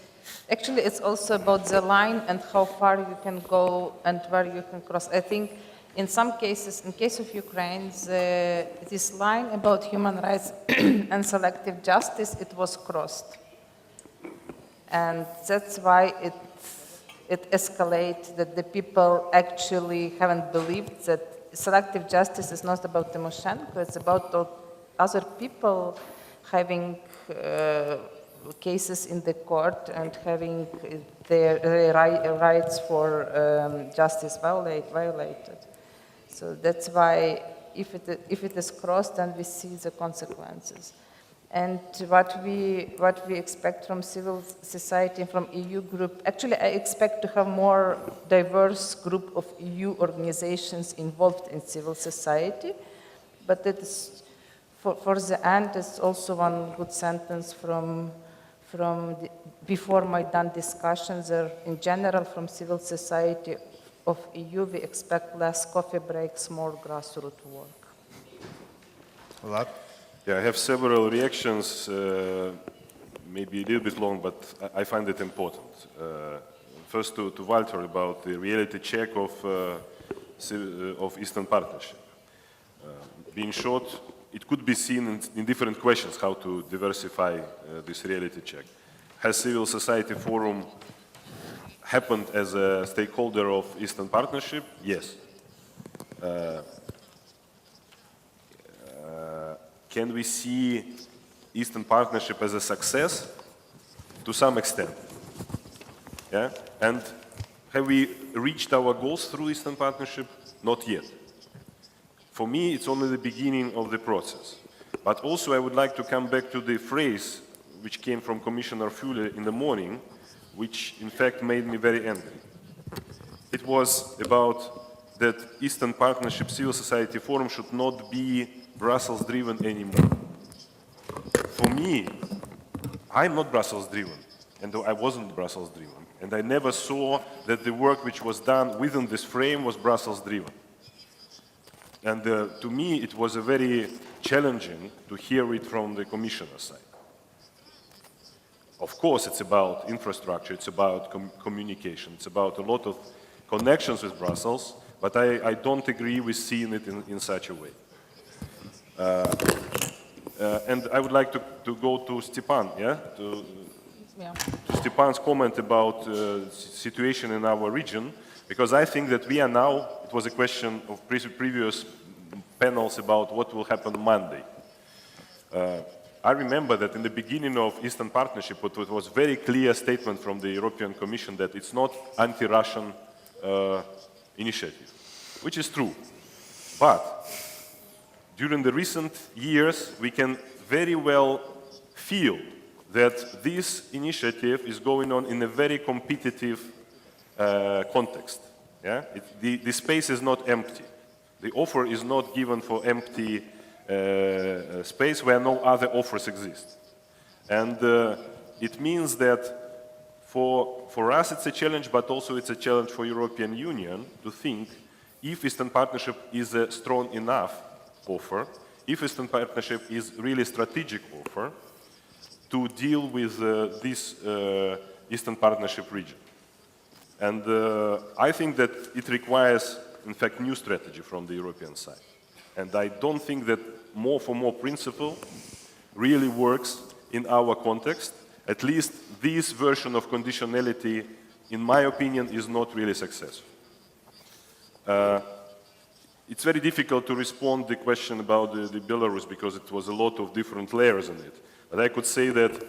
actually it's also about the line and how far you can go and where you can cross. I think in some cases, in case of Ukraine, this line about human rights and selective justice, it was crossed. And that's why it escalates, that the people actually haven't believed that selective justice is not about Tymoshenko, it's about other people having cases in the court and having their rights for justice violated. So that's why if it is crossed, then we see the consequences. And what we expect from civil society, from EU group, actually I expect to have more diverse group of EU organizations involved in civil society, but it is, for the end, it's also one good sentence from the before Maidan discussions, in general from civil society of EU, we expect less coffee breaks, more grassroots work. Vlad? Yeah, I have several reactions, maybe a little bit long, but I find it important. First to Walter about the reality check of Eastern Partnership. Being short, it could be seen in different questions how to diversify this reality check. Has civil society forum happened as a stakeholder of Eastern Partnership? Yes. Can we see Eastern Partnership as a success? To some extent. Yeah? And have we reached our goals through Eastern Partnership? Not yet. For me, it's only the beginning of the process. But also I would like to come back to the phrase which came from Commissioner Füle in the morning, which in fact made me very angry. It was about that Eastern Partnership Civil Society Forum should not be Brussels-driven anymore. For me, I'm not Brussels-driven, and I wasn't Brussels-driven, and I never saw that the work which was done within this frame was Brussels-driven. And to me, it was very challenging to hear it from the Commissioner's side. Of course, it's about infrastructure, it's about communication, it's about a lot of connections with Brussels, but I don't agree with seeing it in such a way. And I would like to go to Stepan, yeah? To Stepan's comment about situation in our region, because I think that we are now, it was a question of previous panels about what will happen Monday. I remember that in the beginning of Eastern Partnership, it was a very clear statement from the European Commission that it's not anti-Russian initiative, which is true. But during the recent years, we can very well feel that this initiative is going on in a very competitive context. Yeah? The space is not empty. The offer is not given for empty space where no other offers exist. And it means that for us it's a challenge, but also it's a challenge for European Union to think if Eastern Partnership is a strong enough offer, if Eastern Partnership is really a strategic offer to deal with this Eastern Partnership region. And I think that it requires, in fact, new strategy from the European side. And I don't think that more for more principle really works in our context. At least this version of conditionality, in my opinion, is not really successful. It's very difficult to respond to the question about the Belarus because it was a lot of different layers in it. But I could say that,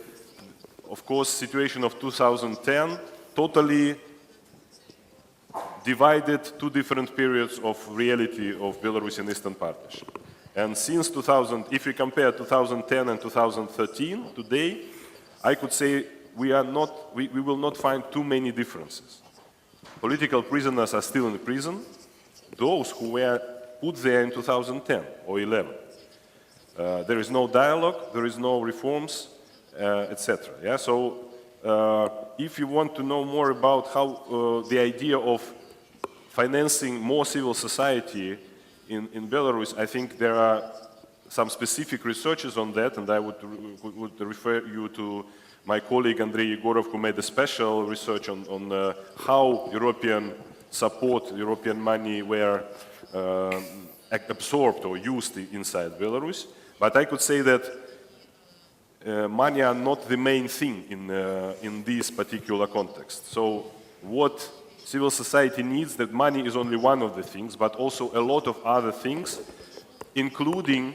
of course, situation of 2010 totally divided two different periods of reality of Belarusian Eastern Partnership. And since 2000, if we compare 2010 and 2013, today, I could say we will not find too many differences. Political prisoners are still in prison, those who were put there in 2010 or 11. There is no dialogue, there is no reforms, etc. Yeah? So if you want to know more about how the idea of financing more civil society in Belarus, I think there are some specific researches on that, and I would refer you to my colleague Andrei Yegorov, who made a special research on how European support, European money were absorbed or used inside Belarus. But I could say that money are not the main thing in this particular context. So what civil society needs, that money is only one of the things, but also a lot of other things, including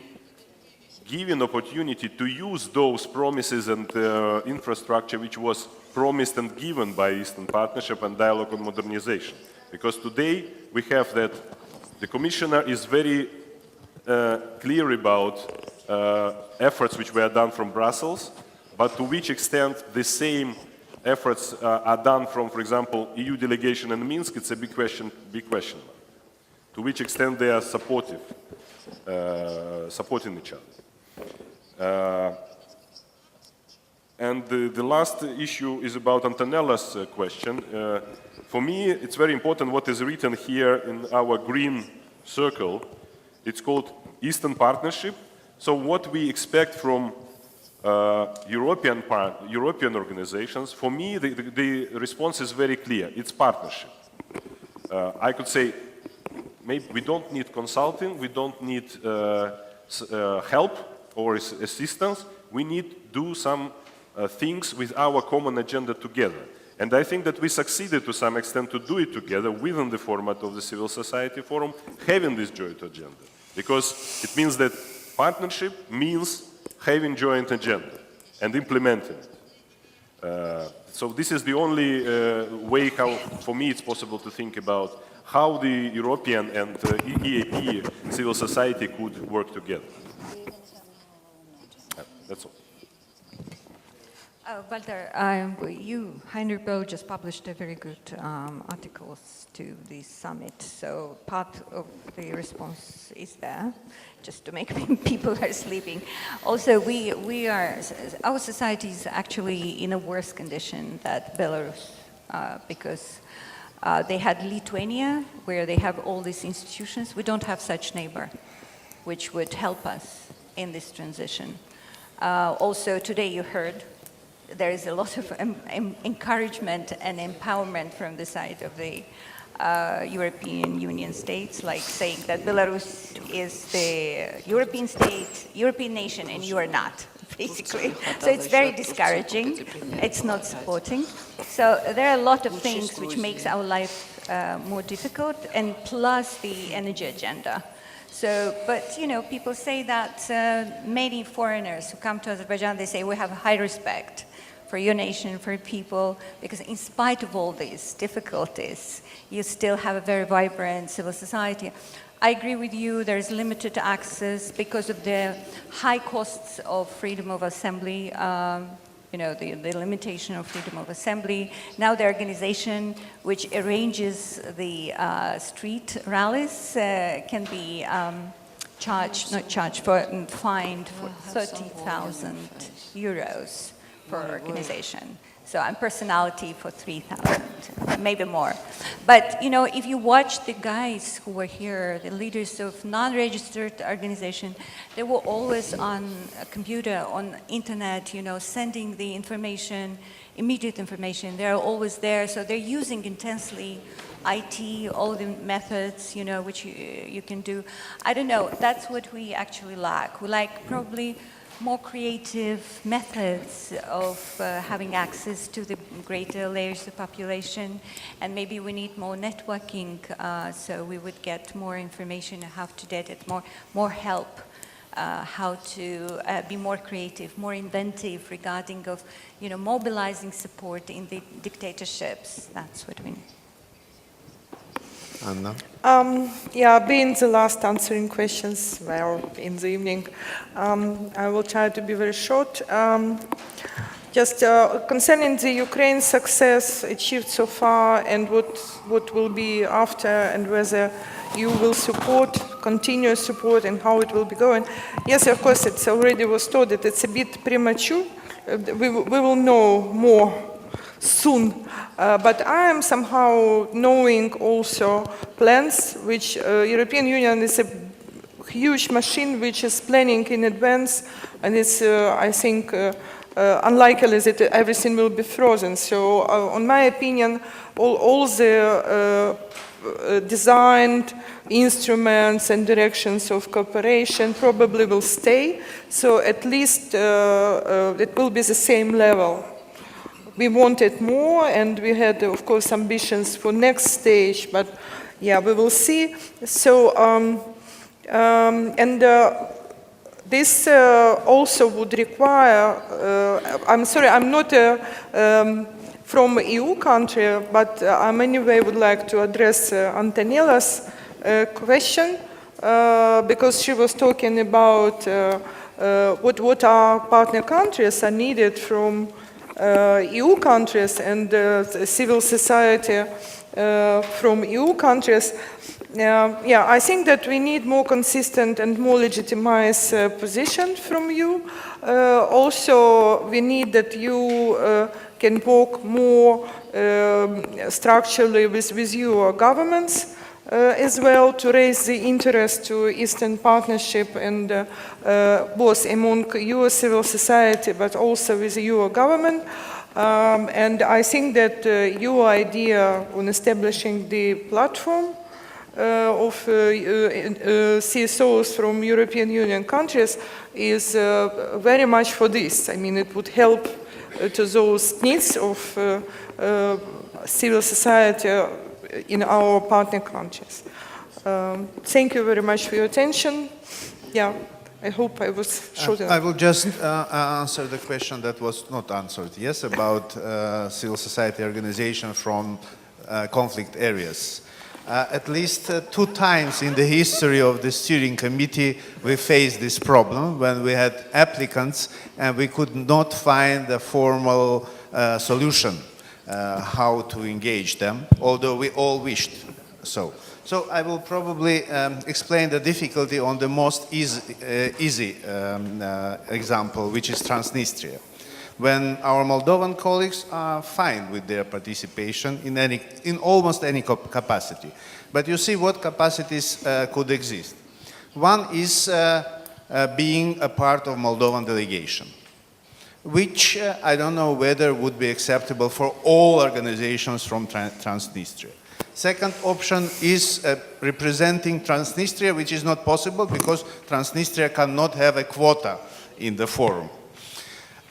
giving opportunity to use those promises and infrastructure which was promised and given by Eastern Partnership and Dialogue on Modernization. Because today we have that the Commissioner is very clear about efforts which were done from Brussels, but to which extent the same efforts are done from, for example, EU delegation in Minsk, it's a big question mark. To which extent they are supporting each other. And the last issue is about Antonella's question. For me, it's very important what is written here in our green circle. It's called Eastern Partnership. So what we expect from European organizations, for me, the response is very clear. It's partnership. I could say, maybe we don't need consulting, we don't need help or assistance. We need to do some things with our common agenda together. And I think that we succeeded to some extent to do it together within the format of the Civil Society Forum, having this joint agenda. Because it means that partnership means having joint agenda and implementing it. So this is the only way how, for me, it's possible to think about how the European and EAP civil society could work together. That's all. Walter, Heinrich Böll just published a very good articles to the summit. So part of the response is there, just to make people are sleeping. Also, our society is actually in a worse condition than Belarus because they had Lithuania, where they have all these institutions. We don't have such neighbor, which would help us in this transition. Also, today you heard there is a lot of encouragement and empowerment from the side of the European Union states, like saying that Belarus is the European state, European nation, and you are not, basically. So it's very discouraging. It's not supporting. So there are a lot of things which makes our life more difficult, and plus the energy agenda. So, but people say that many foreigners who come to Azerbaijan, they say we have high respect for your nation, for people, because in spite of all these difficulties, you still have a very vibrant civil society. I agree with you, there is limited access because of the high costs of freedom of assembly, the limitation of freedom of assembly. Now the organization which arranges the street rallies can be fined for 30,000 euros per organization. So I'm personality for 3,000, maybe more. But if you watch the guys who were here, the leaders of non-registered organization, they were always on a computer, on internet, sending the information immediate information. They're always there, so they're using intensely IT, all the methods, you know, which you can do. I don't know, that's what we actually lack. We lack probably more creative methods of having access to the greater layers of population, and maybe we need more networking, so we would get more information how to get it, more help, how to be more creative, more inventive regarding of, you know, mobilizing support in the dictatorships. That's what we need. Anna? Yeah, being the last answering questions, well, in the evening, I will try to be very short. Just concerning the Ukraine success achieved so far and what will be after, and whether you will support, continue support, and how it will be going. Yes, of course, it's already was told that it's a bit premature. We will know more soon. But I am somehow knowing also plans which European Union is a huge machine which is planning in advance, and it's, I think, unlikely that everything will be frozen. So, on my opinion, all the designed instruments and directions of cooperation probably will stay. So at least it will be the same level. We wanted more, and we had, of course, ambitions for next stage, but yeah, we will see. So, this also would require, I'm sorry, I'm not from EU country, but I anyway would like to address Antoniela's question, because she was talking about what our partner countries are needed from EU countries and civil society from EU countries. Yeah, I think that we need more consistent and more legitimized position from you. Also, we need that you can work more structurally with your governments as well to raise the interest to Eastern Partnership, and both among your civil society but also with your government. And I think that your idea on establishing the platform of CSOs from European Union countries is very much for this. I mean, it would help to those needs of civil society in our partner countries. Thank you very much for your attention. Yeah, I hope I was short enough. I will just answer the question that was not answered, yes, about civil society organization from conflict areas. At least 2 times in the history of the steering committee we faced this problem when we had applicants and we could not find a formal solution how to engage them, although we all wished so. So I will probably explain the difficulty on the most easy example, which is Transnistria. When our Moldovan colleagues are fine with their participation in almost any capacity. But you see what capacities could exist. One is being a part of Moldovan delegation, which I don't know whether would be acceptable for all organizations from Transnistria. Second option is representing Transnistria, which is not possible because Transnistria cannot have a quota in the forum.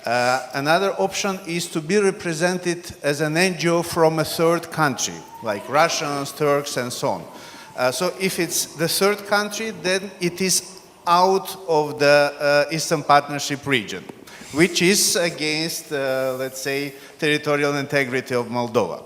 Another option is to be represented as an NGO from a third country, like Russians, Turks, and so on. So if it's the third country, then it is out of the Eastern Partnership region, which is against, let's say, territorial integrity of Moldova.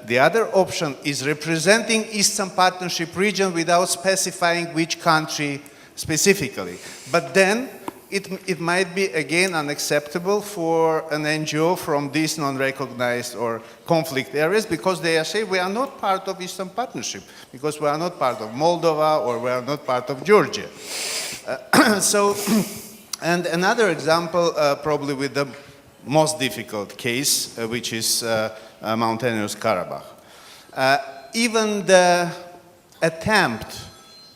The other option is representing Eastern Partnership region without specifying which country specifically. But then it might be again unacceptable for an NGO from these non-recognized or conflict areas because they are saying we are not part of Eastern Partnership because we are not part of Moldova or we are not part of Georgia. And another example, probably with the most difficult case, which is Mountainous Karabakh. Even the attempt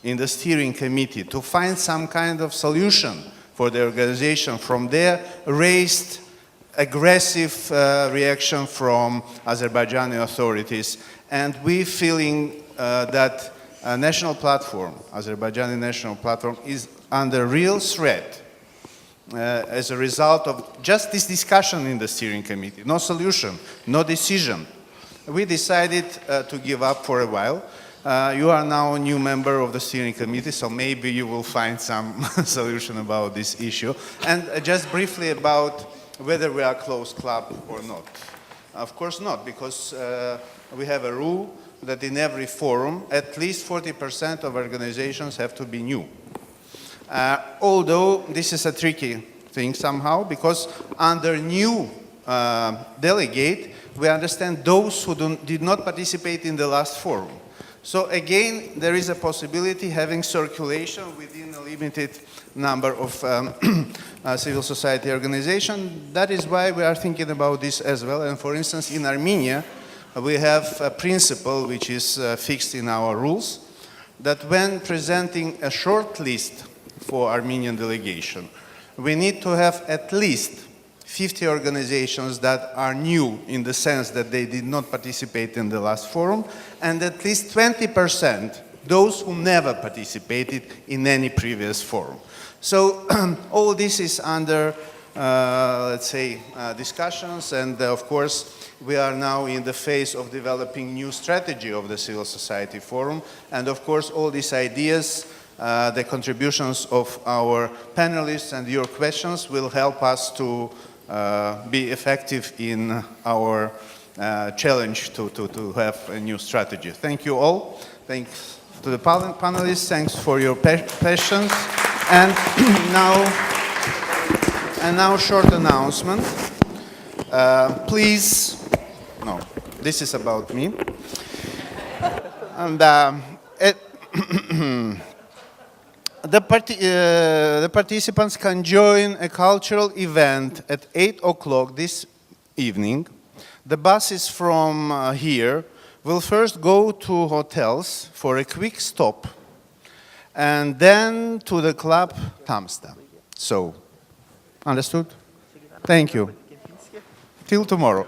in the steering committee to find some kind of solution for the organization from there raised aggressive reaction from Azerbaijani authorities, and we feeling that a national platform, Azerbaijani national platform, is under real threat as a result of just this discussion in the steering committee. No solution, no decision. We decided to give up for a while. You are now a new member of the steering committee, so maybe you will find some solution about this issue. And just briefly about whether we are a closed club or not. Of course not, because we have a rule that in every forum, at least 40% of organizations have to be new. Although this is a tricky thing somehow, because under new delegate, we understand those who did not participate in the last forum. So again, there is a possibility having circulation within a limited number of civil society organizations. That is why we are thinking about this as well. And for instance, in Armenia, we have a principle which is fixed in our rules, that when presenting a short list for Armenian delegation, we need to have at least 50 organizations that are new in the sense that they did not participate in the last forum, and at least 20% those who never participated in any previous forum. So all this is under, let's say, discussions, and of course, we are now in the phase of developing new strategy of the Civil Society Forum, and of course, all these ideas, the contributions of our panelists and your questions will help us to be effective in our challenge to have a new strategy. Thank you all. Thanks to the panelists. Thanks for your patience. And now short announcement. Please, no, this is about me. And the participants can join a cultural event at 8 o'clock this evening. The buses from here will first go to hotels for a quick stop and then to the club Tamsta. So, understood? Thank you. Till tomorrow.